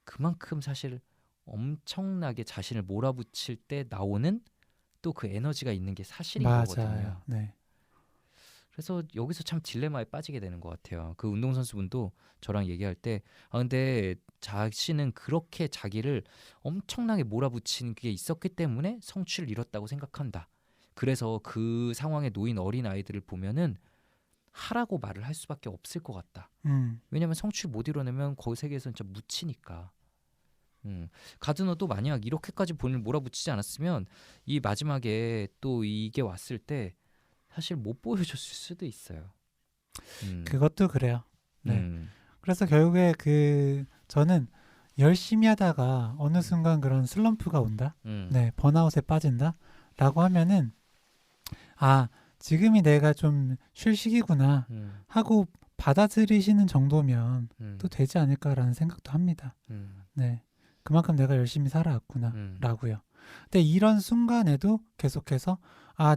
그만큼 사실 엄청나게 자신을 몰아붙일 때 나오는 또 그 에너지가 있는 게 사실인 거거든요. 네. 그래서 여기서 참 딜레마에 빠지게 되는 것 같아요. 그 운동선수분도 저랑 얘기할 때 근데 자신은 그렇게 자기를 엄청나게 몰아붙이는 게 있었기 때문에 성취를 이뤘다고 생각한다. 그래서 그 상황에 놓인 어린 아이들을 보면은 하라고 말을 할 수밖에 없을 것 같다. 왜냐하면 성취를 못 이뤄내면 거기 세계에서는 진짜 묻히니까. 가드너도 만약 이렇게까지 본인을 몰아붙이지 않았으면 이 마지막에 또 이게 왔을 때 사실 못 보여줬을 수도 있어요. 그것도 그래요. 네. 그래서 결국에 저는 열심히 하다가 어느 순간 그런 슬럼프가 온다. 네, 번아웃에 빠진다라고 하면은 지금이 내가 좀 쉴 시기구나 하고 받아들이시는 정도면 또 되지 않을까라는 생각도 합니다. 네, 그만큼 내가 열심히 살아왔구나라고요. 근데 이런 순간에도 계속해서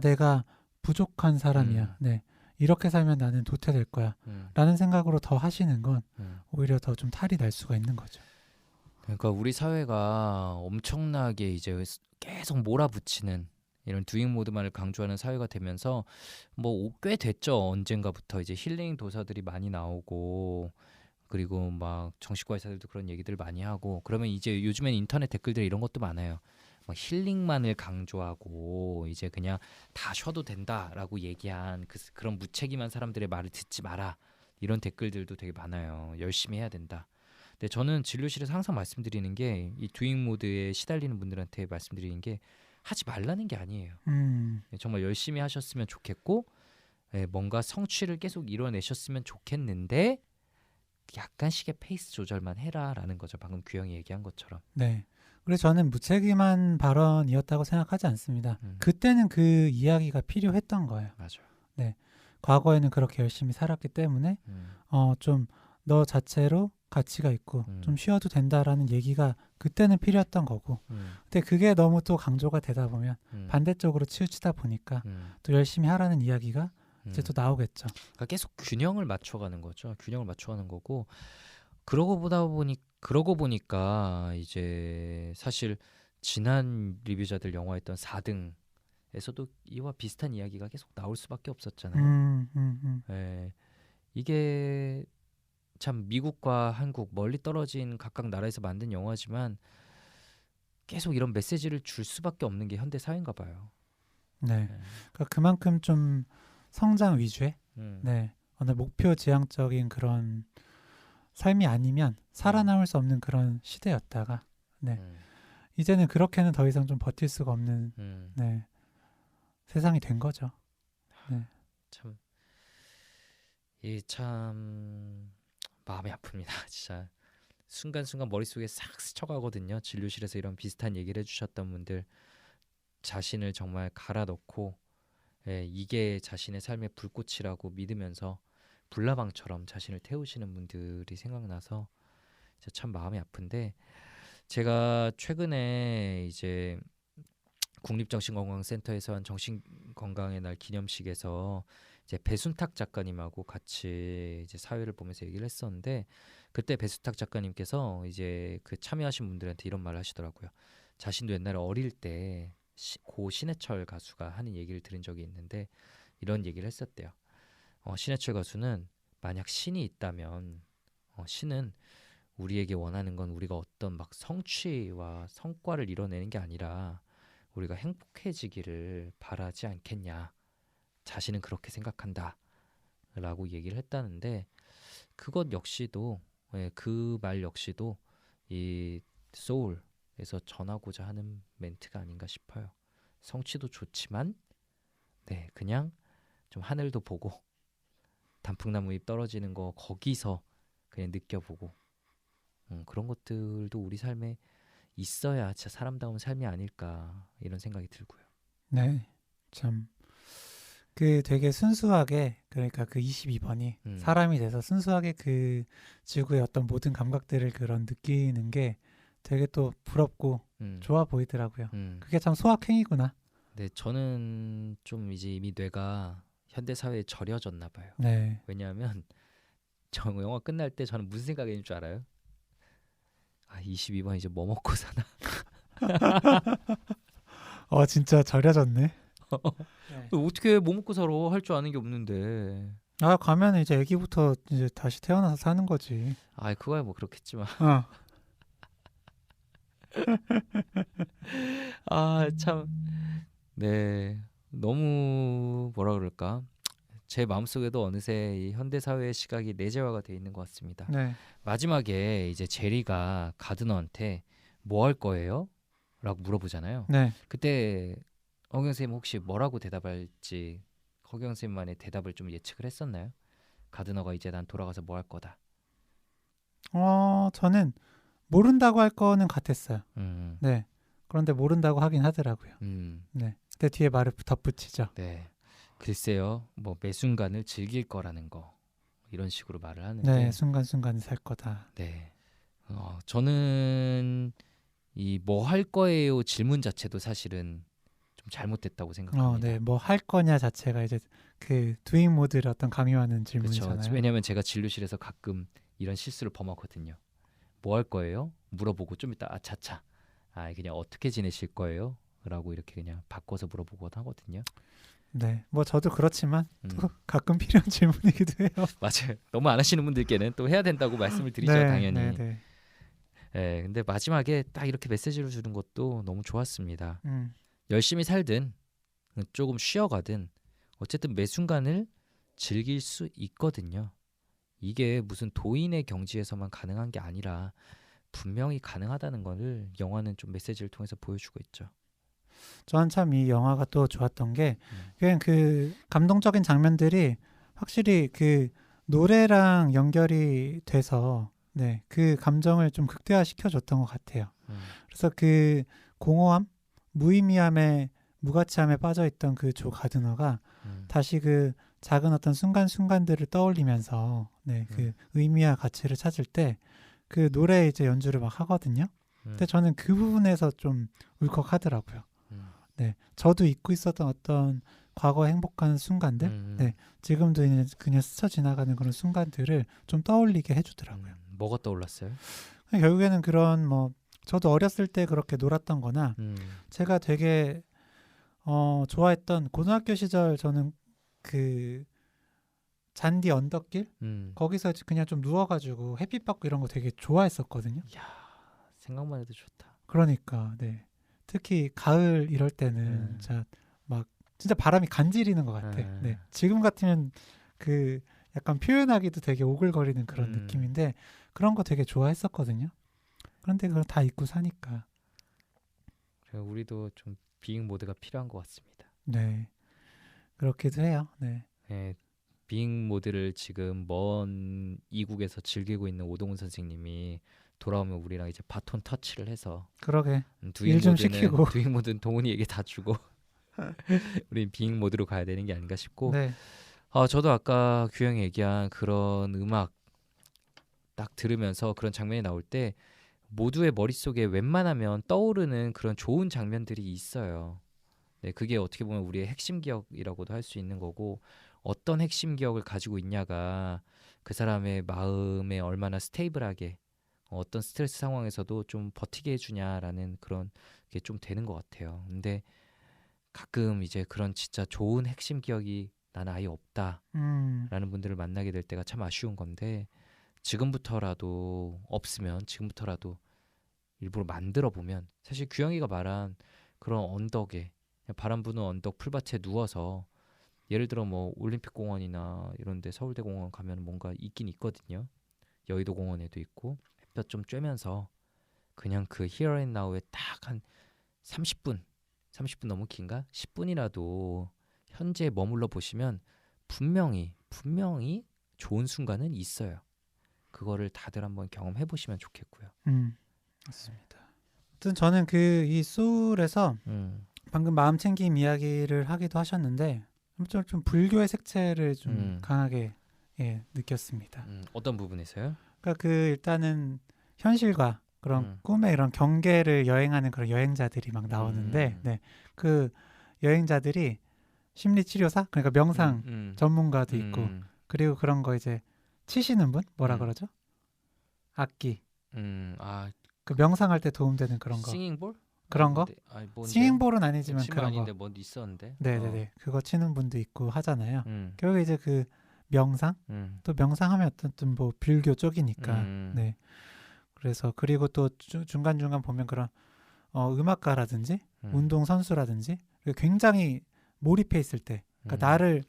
내가 부족한 사람이야. 네, 이렇게 살면 나는 도태될 거야. 라는 생각으로 더 하시는 건 오히려 더 좀 탈이 날 수가 있는 거죠. 그러니까 우리 사회가 엄청나게 이제 계속 몰아붙이는 이런 두잉 모드만을 강조하는 사회가 되면서 뭐 꽤 됐죠. 언젠가부터 이제 힐링 도서들이 많이 나오고, 그리고 막 정신과 의사들도 그런 얘기들 많이 하고, 그러면 이제 요즘엔 인터넷 댓글들 이런 것도 많아요. 막 힐링만을 강조하고 이제 그냥 다 쉬어도 된다라고 얘기한 그런 무책임한 사람들의 말을 듣지 마라, 이런 댓글들도 되게 많아요. 열심히 해야 된다. 근데 저는 진료실에서 항상 말씀드리는 게, 이 두잉 모드에 시달리는 분들한테 말씀드리는 게, 하지 말라는 게 아니에요. 정말 열심히 하셨으면 좋겠고, 뭔가 성취를 계속 이뤄내셨으면 좋겠는데 약간씩의 페이스 조절만 해라라는 거죠. 방금 규영이 얘기한 것처럼. 네. 그래서 저는 무책임한 발언이었다고 생각하지 않습니다. 그때는 그 이야기가 필요했던 거예요. 맞아요. 네. 과거에는 그렇게 열심히 살았기 때문에 좀 너 자체로 가치가 있고 좀 쉬어도 된다라는 얘기가 그때는 필요했던 거고, 근데 그게 너무 또 강조가 되다 보면 반대쪽으로 치우치다 보니까 또 열심히 하라는 이야기가 이제 또 나오겠죠. 그러니까 계속 균형을 맞춰가는 거죠. 균형을 맞춰가는 거고, 그러고 보니까 이제 사실 지난 리뷰자들 영화했던 4등에서도 이와 비슷한 이야기가 계속 나올 수밖에 없었잖아요. 이게 참 미국과 한국 멀리 떨어진 각각 나라에서 만든 영화지만 계속 이런 메시지를 줄 수밖에 없는 게 현대 사회인가 봐요. 네. 그러니까 그만큼 좀 성장 위주의 어느 목표 지향적인 그런 삶이 아니면 살아남을 수 없는 그런 시대였다가 이제는 그렇게는 더 이상 좀 버틸 수가 없는 세상이 된 거죠. 참 마음이 아픕니다. 진짜 순간순간 머릿속에 싹 스쳐가거든요. 진료실에서 이런 비슷한 얘기를 해주셨던 분들, 자신을 정말 갈아 넣고 이게 자신의 삶의 불꽃이라고 믿으면서 불나방처럼 자신을 태우시는 분들이 생각나서 참 마음이 아픈데, 제가 최근에 이제 국립정신건강센터에서 한 정신건강의 날 기념식에서 이제 배순탁 작가님하고 같이 이제 사회를 보면서 얘기를 했었는데, 그때 배순탁 작가님께서 이제 그 참여하신 분들한테 이런 말을 하시더라고요. 자신도 옛날에 어릴 때 고 신해철 가수가 하는 얘기를 들은 적이 있는데 이런 얘기를 했었대요. 신해철 가수는 만약 신이 있다면 신은 우리에게 원하는 건 우리가 어떤 막 성취와 성과를 이뤄내는 게 아니라 우리가 행복해지기를 바라지 않겠냐, 자신은 그렇게 생각한다 라고 얘기를 했다는데, 그것 역시도 그 말 역시도 이 소울에서 전하고자 하는 멘트가 아닌가 싶어요. 성취도 좋지만 그냥 좀 하늘도 보고 단풍나무 잎 떨어지는 거 거기서 그냥 느껴보고 그런 것들도 우리 삶에 있어야 진짜 사람다운 삶이 아닐까 이런 생각이 들고요. 네, 참 그 되게 순수하게 그러니까 그 22번이 사람이 돼서 순수하게 그 지구의 어떤 모든 감각들을 그런 느끼는 게 되게 또 부럽고 좋아 보이더라고요. 그게 참 소확행이구나. 네, 저는 좀 이제 이미 뇌가 현대 사회에 절여졌나 봐요. 네. 왜냐하면 저 영화 끝날 때 저는 무슨 생각인 줄 알아요? 아, 22번 이제 뭐 먹고 사나? 진짜 절여졌네. 네. 어떻게 뭐 먹고 살아? 할 줄 아는 게 없는데. 아, 가면 이제 아기부터 이제 다시 태어나서 사는 거지. 아, 그거야 뭐 그렇겠지만. 아, 참. 네. 너무 뭐라 그럴까? 제 마음속에도 어느새 이 현대 사회의 시각이 내재화가 돼 있는 것 같습니다. 네. 마지막에 이제 제리가 가드너한테 뭐 할 거예요? 라고 물어보잖아요. 네. 그때 허경 선생님 혹시 뭐라고 대답할지 허경 선생님만의 대답을 좀 예측을 했었나요? 가드너가 이제 난 돌아가서 뭐 할 거다. 저는 모른다고 할 거는 같았어요. 음. 네. 그런데 모른다고 하긴 하더라고요. 네. 그때 뒤에 말을 덧붙이죠. 네. 글쎄요, 뭐 매 순간을 즐길 거라는 거 이런 식으로 말을 하는데. 네, 순간순간 살 거다. 네. 저는 이 뭐 할 거예요 질문 자체도 사실은 좀 잘못됐다고 생각합니다. 네, 뭐 할 거냐 자체가 이제 그 두잉 모드를 어떤 강요하는 질문이잖아요. 그렇죠. 왜냐하면 제가 진료실에서 가끔 이런 실수를 범하거든요. 뭐 할 거예요? 물어보고 좀 이따 아차차. 그냥 어떻게 지내실 거예요? 라고 이렇게 그냥 바꿔서 물어보곤 하거든요. 네, 뭐 저도 그렇지만 또 가끔 필요한 질문이기도 해요. 맞아요. 너무 안 하시는 분들께는 또 해야 된다고 말씀을 드리죠, 네, 당연히. 네, 네. 네, 근데 마지막에 딱 이렇게 메시지를 주는 것도 너무 좋았습니다. 열심히 살든 조금 쉬어가든 어쨌든 매 순간을 즐길 수 있거든요. 이게 무슨 도인의 경지에서만 가능한 게 아니라 분명히 가능하다는 것을 영화는 좀 메시지를 통해서 보여주고 있죠. 저는 참 이 영화가 또 좋았던 게 그냥 그 감동적인 장면들이 확실히 그 노래랑 연결이 돼서 네, 그 감정을 좀 극대화시켜줬던 것 같아요. 그래서 그 공허함, 무의미함에 무가치함에 빠져있던 그 조 가드너가 다시 그 작은 어떤 순간순간들을 떠올리면서 네, 그 의미와 가치를 찾을 때 그 노래 이제 연주를 막 하거든요. 근데 저는 그 부분에서 좀 울컥하더라고요. 네, 저도 잊고 있었던 어떤 과거 행복한 순간들, 네, 지금도 그냥 스쳐 지나가는 그런 순간들을 좀 떠올리게 해주더라고요. 뭐가 떠올랐어요? 결국에는 그런 뭐 저도 어렸을 때 그렇게 놀았던거나 제가 되게 좋아했던 고등학교 시절 저는 그 잔디 언덕길 거기서 그냥 좀 누워가지고 햇빛 받고 이런 거 되게 좋아했었거든요. 이야, 생각만 해도 좋다. 그러니까 네. 특히 가을 이럴 때는 진짜 바람이 간지리는 것 같아. 네. 지금 같으면 그 약간 표현하기도 되게 오글거리는 그런 느낌인데 그런 거 되게 좋아했었거든요. 그런데 그걸 다 잊고 사니까. 우리도 좀 비잉 모드가 필요한 것 같습니다. 네, 그렇기도 해요. 네. 네, 비잉 모드를 지금 먼 이국에서 즐기고 있는 오동훈 선생님이 돌아오면 우리랑 이제 바톤 터치를 해서 그러게 일 좀 시키고 두잉 모드는 동훈이에게 다 주고 우린 비잉 모드로 가야 되는 게 아닌가 싶고. 네. 저도 아까 규영이 얘기한 그런 음악 딱 들으면서 그런 장면이 나올 때 모두의 머릿속에 웬만하면 떠오르는 그런 좋은 장면들이 있어요. 네, 그게 어떻게 보면 우리의 핵심 기억이라고도 할 수 있는 거고, 어떤 핵심 기억을 가지고 있냐가 그 사람의 마음에 얼마나 스테이블하게 어떤 스트레스 상황에서도 좀 버티게 해주냐라는 그런 게 좀 되는 것 같아요. 근데 가끔 이제 그런 진짜 좋은 핵심 기억이 나는 아예 없다라는 분들을 만나게 될 때가 참 아쉬운 건데, 지금부터라도 없으면 지금부터라도 일부러 만들어 보면, 사실 규영이가 말한 그런 언덕에 바람 부는 언덕 풀밭에 누워서 예를 들어 뭐 올림픽 공원이나 이런 데 서울대 공원 가면 뭔가 있긴 있거든요. 여의도 공원에도 있고 햇볕 좀 쬐면서 그냥 그 here and now에 딱 한 30분 너무 긴가? 10분이라도 현재에 머물러 보시면 분명히 좋은 순간은 있어요. 그거를 다들 한번 경험해 보시면 좋겠고요. 맞습니다. 아무튼 저는 그 이 소울에서 방금 마음챙김 이야기를 하기도 하셨는데 좀 불교의 색채를 좀 강하게 느꼈습니다. 어떤 부분에서요? 그러니까 그 일단은 현실과 그런 꿈의 이런 경계를 여행하는 그런 여행자들이 막 나오는데 네, 그 여행자들이 심리치료사 그러니까 명상 전문가도 있고 그리고 그런 거 이제 치시는 분 뭐라 그러죠? 악기. 그 명상할 때 도움되는 그런 거. 싱잉볼? 그런 거? 싱잉볼은 아니지만 그런 아닌데 거. 뭐 있었는데. 네네네. 그거 치는 분도 있고 하잖아요. 결국에 이제 그 명상 또 명상하면 어떤 뭐 불교 쪽이니까. 네. 그래서 그리고 또 중간중간 보면 그런 음악가라든지 운동 선수라든지 굉장히 몰입해 있을 때 그러니까 나를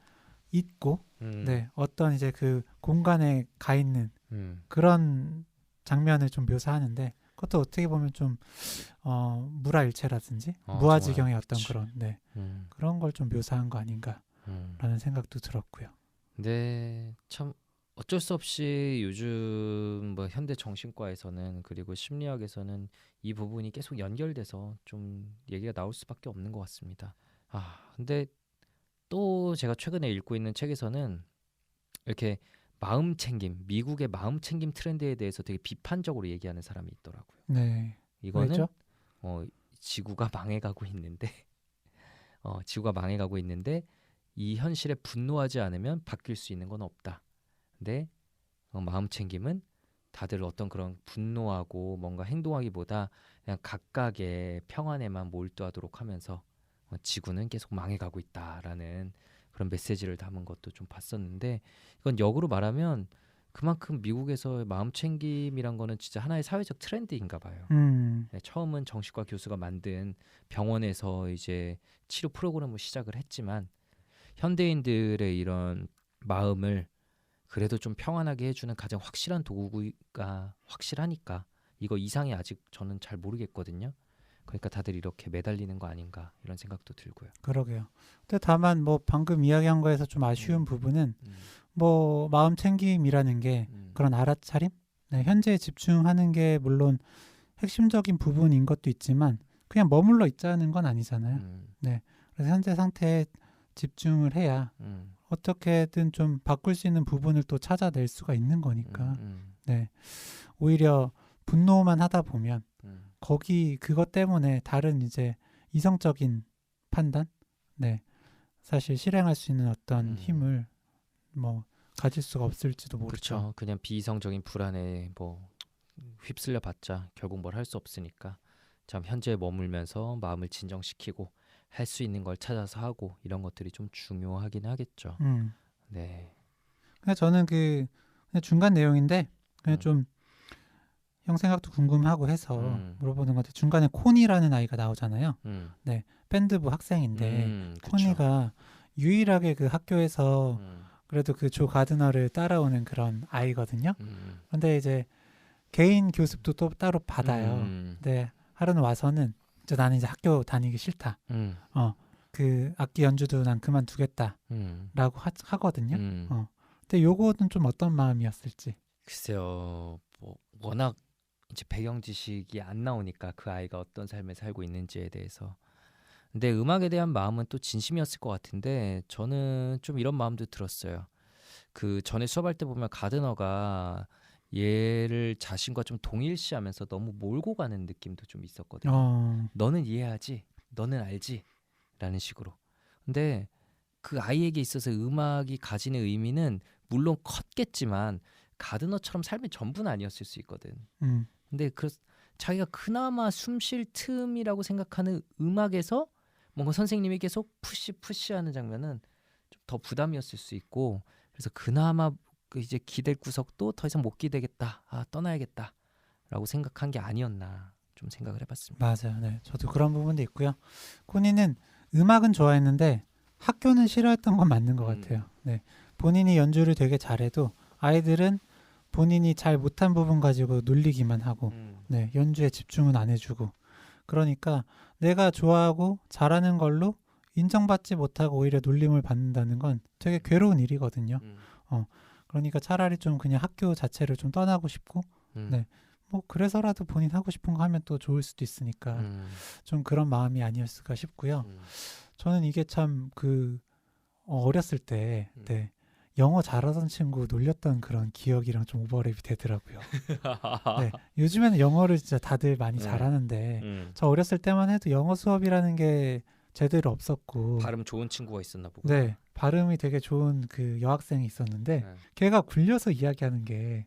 잊고 네, 어떤 이제 그 공간에 가 있는 그런 장면을 좀 묘사하는데 그것도 어떻게 보면 좀 무라일체라든지 무아지경의 어떤 그치. 그런 네, 그런 걸 좀 묘사한 거 아닌가라는 생각도 들었고요. 네, 참 어쩔 수 없이 요즘 뭐 현대 정신과에서는 그리고 심리학에서는 이 부분이 계속 연결돼서 좀 얘기가 나올 수밖에 없는 것 같습니다. 근데 또 제가 최근에 읽고 있는 책에서는 이렇게 마음챙김, 미국의 마음챙김 트렌드에 대해서 되게 비판적으로 얘기하는 사람이 있더라고요. 네. 이거는 왜죠? 지구가 망해가고 있는데 지구가 망해가고 있는데 이 현실에 분노하지 않으면 바뀔 수 있는 건 없다. 근데 마음챙김은 다들 어떤 그런 분노하고 뭔가 행동하기보다 그냥 각각의 평안에만 몰두하도록 하면서 지구는 계속 망해가고 있다라는 그런 메시지를 담은 것도 좀 봤었는데 이건 역으로 말하면 그만큼 미국에서의 마음챙김이란 거는 진짜 하나의 사회적 트렌드인가 봐요. 네, 처음은 정신과 교수가 만든 병원에서 이제 치료 프로그램을 시작을 했지만 현대인들의 이런 마음을 그래도 좀 평안하게 해주는 가장 확실한 도구가 확실하니까 이거 이상이 아직 저는 잘 모르겠거든요. 그러니까 다들 이렇게 매달리는 거 아닌가 이런 생각도 들고요. 그러게요. 근데 다만 뭐 방금 이야기한 거에서 좀 아쉬운 부분은 뭐 마음 챙김이라는 게 그런 알아차림, 네, 현재에 집중하는 게 물론 핵심적인 부분인 것도 있지만 그냥 머물러 있자는 건 아니잖아요. 네, 그래서 현재 상태에 집중을 해야 어떻게든 좀 바꿀 수 있는 부분을 또 찾아낼 수가 있는 거니까. 네, 오히려 분노만 하다 보면 그것 때문에 다른 이제 이성적인 판단, 네, 사실 실행할 수 있는 어떤 힘을 뭐 가질 수가 없을지도 모르죠. 그렇죠. 그냥 비이성적인 불안에 뭐 휩쓸려 봤자 결국 뭘 할 수 없으니까 참 현재에 머물면서 마음을 진정시키고 할 수 있는 걸 찾아서 하고 이런 것들이 좀 중요하긴 하겠죠. 네. 그냥 저는 그냥 중간 내용인데 그냥 좀 형 생각도 궁금하고 해서 물어보는 건데 중간에 코니라는 아이가 나오잖아요. 네, 밴드부 학생인데 코니가 유일하게 그 학교에서 그래도 그 조 가드너를 따라오는 그런 아이거든요. 근데 이제 개인 교습도 또 따로 받아요. 근데 하루는 와서는 나는 이제 학교 다니기 싫다. 그 악기 연주도 난 그만두겠다라고 하거든요. 근데 요거는 좀 어떤 마음이었을지. 글쎄요, 뭐 워낙 이제 배경 지식이 안 나오니까 그 아이가 어떤 삶을 살고 있는지에 대해서. 근데 음악에 대한 마음은 또 진심이었을 것 같은데 저는 좀 이런 마음도 들었어요. 그 전에 수업할 때 보면 가드너가 얘를 자신과 좀 동일시하면서 너무 몰고 가는 느낌도 좀 있었거든요. 너는 이해하지, 너는 알지 라는 식으로. 근데 그 아이에게 있어서 음악이 가지는 의미는 물론 컸겠지만 가드너처럼 삶의 전부는 아니었을 수 있거든. 근데 자기가 그나마 숨 쉴 틈이라고 생각하는 음악에서 뭔가 선생님이 계속 푸시하는 장면은 좀 더 부담이었을 수 있고 그래서 그나마 이제 기댈 구석도 더 이상 못 기대겠다. 떠나야겠다라고 생각한 게 아니었나 좀 생각을 해봤습니다. 맞아요. 네, 저도 그런 부분도 있고요. 코니는 음악은 좋아했는데 학교는 싫어했던 건 맞는 것 같아요. 네, 본인이 연주를 되게 잘해도 아이들은 본인이 잘 못한 부분 가지고 놀리기만 하고 네, 연주에 집중은 안 해주고 그러니까 내가 좋아하고 잘하는 걸로 인정받지 못하고 오히려 놀림을 받는다는 건 되게 괴로운 일이거든요. 그러니까 차라리 좀 그냥 학교 자체를 좀 떠나고 싶고 네. 뭐 그래서라도 본인 하고 싶은 거 하면 또 좋을 수도 있으니까 좀 그런 마음이 아니었을까 싶고요. 저는 이게 참 어렸을 때 네. 영어 잘하던 친구 놀렸던 그런 기억이랑 좀 오버랩이 되더라고요. 네, 요즘에는 영어를 진짜 다들 많이 잘하는데 저 어렸을 때만 해도 영어 수업이라는 게 제대로 없었고 발음 좋은 친구가 있었나 보고. 네, 발음이 되게 좋은 그 여학생이 있었는데 걔가 굴려서 이야기하는 게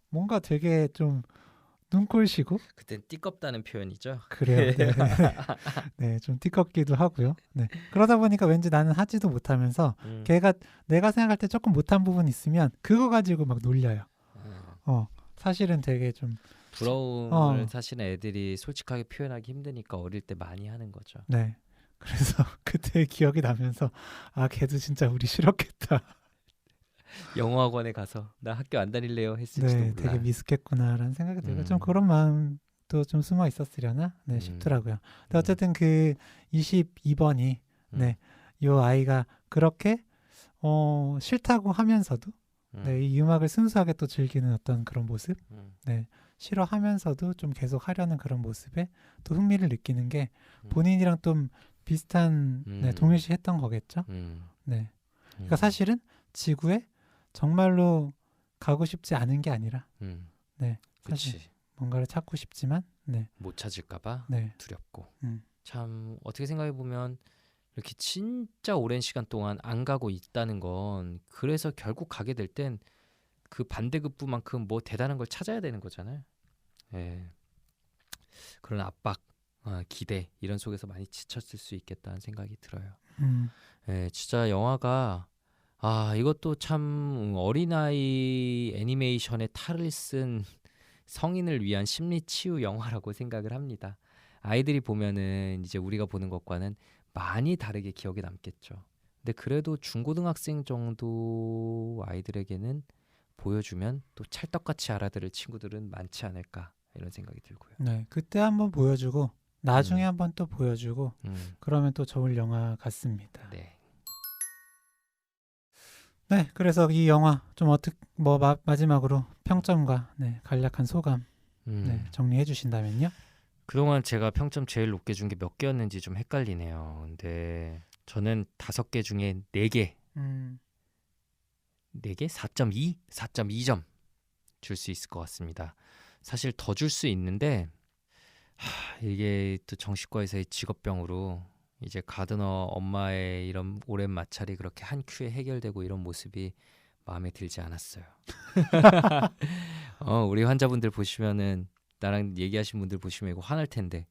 뭔가 되게 좀 눈꼴시고 그땐 띠껍다는 표현이죠. 그래요. 네. 네, 좀 띠껍기도 하고요. 네. 그러다 보니까 왠지 나는 하지도 못하면서 걔가 내가 생각할 때 조금 못한 부분 있으면 그거 가지고 막 놀려요. 사실은 되게 좀 부러움을 사실은 애들이 솔직하게 표현하기 힘드니까 어릴 때 많이 하는 거죠. 네. 그래서 그때 기억이 나면서 걔도 진짜 우리 싫었겠다. 영어학원에 가서 나 학교 안 다닐래요 했을지도 네, 몰라. 되게 미숙했구나라는 생각이 들고 좀 그런 마음도 좀 숨어 있었으려나 싶더라고요. 근데 어쨌든 그 22번이 네, 요 아이가 그렇게 싫다고 하면서도 네, 이 음악을 순수하게 또 즐기는 어떤 그런 모습, 네, 싫어하면서도 좀 계속 하려는 그런 모습에 또 흥미를 느끼는 게 본인이랑 좀 비슷한 동일시했던 거겠죠. 네, 그러니까 사실은 지구에 정말로 가고 싶지 않은 게 아니라 네, 사실 뭔가를 찾고 싶지만 네. 못 찾을까봐 네. 두렵고 참 어떻게 생각해보면 이렇게 진짜 오랜 시간 동안 안 가고 있다는 건 그래서 결국 가게 될 땐 그 반대급부만큼 뭐 대단한 걸 찾아야 되는 거잖아요. 예. 그런 압박, 기대 이런 속에서 많이 지쳤을 수 있겠다는 생각이 들어요. 예, 진짜 영화가 이것도 참 어린아이 애니메이션의 탈을 쓴 성인을 위한 심리치유 영화라고 생각을 합니다. 아이들이 보면은 이제 우리가 보는 것과는 많이 다르게 기억에 남겠죠. 근데 그래도 중고등학생 정도 아이들에게는 보여주면 또 찰떡같이 알아들을 친구들은 많지 않을까 이런 생각이 들고요. 네, 그때 한번 보여주고 나중에 한번 또 보여주고 그러면 또 좋을 영화 같습니다. 네. 네, 그래서 이 영화 좀 마지막으로 평점과 간략한 소감 정리해 주신다면요. 그동안 제가 평점 제일 높게 준 게 몇 개였는지 좀 헷갈리네요. 근데 저는 5개 중에 4개 4개? 4.2? 4.2점 줄 수 있을 것 같습니다. 사실 더 줄 수 있는데 이게 또 정신과에서의 직업병으로 이제 가드너 엄마의 이런 오랜 마찰이 그렇게 한 큐에 해결되고 이런 모습이 마음에 들지 않았어요. 우리 환자분들 보시면은 나랑 얘기하신 분들 보시면 이거 화날 텐데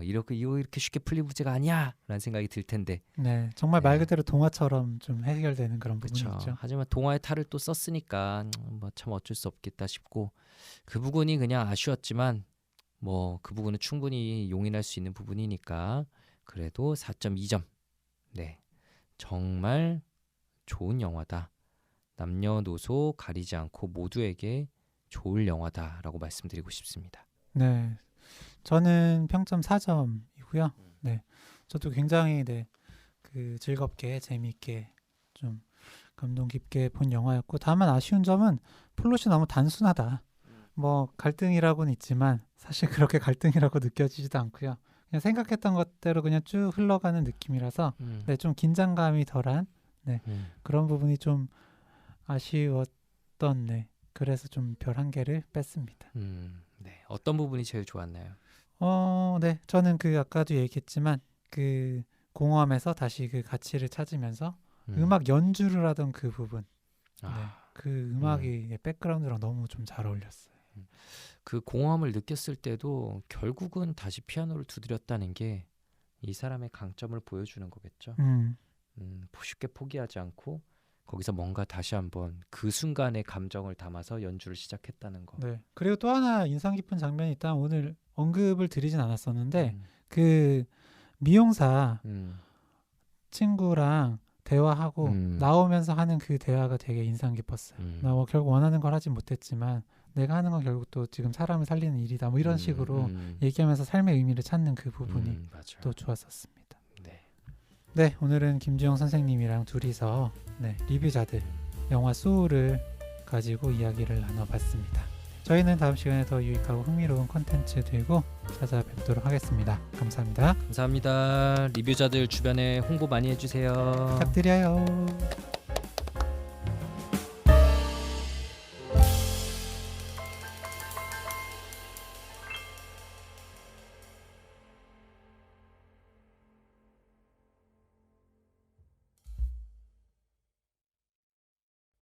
이렇게 쉽게 풀릴 문제가 아니야 라는 생각이 들 텐데 네, 정말 말 그대로 동화처럼 좀 해결되는 그런 부분이 있죠. 하지만 동화의 탈을 또 썼으니까 뭐 참 어쩔 수 없겠다 싶고 그 부분이 그냥 아쉬웠지만 뭐 그 부분은 충분히 용인할 수 있는 부분이니까 그래도 4.2점. 네, 정말 좋은 영화다. 남녀노소 가리지 않고 모두에게 좋을 영화다라고 말씀드리고 싶습니다. 네, 저는 평점 4점이고요. 네, 저도 굉장히 즐겁게 재미있게 좀 감동 깊게 본 영화였고 다만 아쉬운 점은 플롯이 너무 단순하다. 뭐 갈등이라고는 있지만 사실 그렇게 갈등이라고 느껴지지도 않고요. 그냥 생각했던 것대로 그냥 쭉 흘러가는 느낌이라서 좀 긴장감이 덜한 그런 부분이 좀 아쉬웠던 그래서 좀 별 1개를 뺐습니다. 네, 어떤 부분이 제일 좋았나요? 네, 저는 아까도 얘기했지만 그 공허함에서 다시 그 가치를 찾으면서 음악 연주를 하던 그 부분, 그 음악이 백그라운드랑 너무 좀 잘 어울렸어요. 그 공허함을 느꼈을 때도 결국은 다시 피아노를 두드렸다는 게 이 사람의 강점을 보여주는 거겠죠. 쉽게 포기하지 않고 거기서 뭔가 다시 한번 그 순간의 감정을 담아서 연주를 시작했다는 거. 네. 그리고 또 하나 인상 깊은 장면이 있다면 오늘 언급을 드리진 않았었는데 그 미용사 친구랑 대화하고 나오면서 하는 그 대화가 되게 인상 깊었어요. 나 결국 원하는 걸 하진 못했지만 내가 하는 건 결국 또 지금 사람을 살리는 일이다. 뭐 이런 식으로 얘기하면서 삶의 의미를 찾는 그 부분이 또 좋았었습니다. 네, 오늘은 김주영 선생님이랑 둘이서 리뷰자들 영화 소울을 가지고 이야기를 나눠봤습니다. 저희는 다음 시간에 더 유익하고 흥미로운 콘텐츠 들고 찾아뵙도록 하겠습니다. 감사합니다. 감사합니다. 리뷰자들 주변에 홍보 많이 해주세요. 부탁드려요.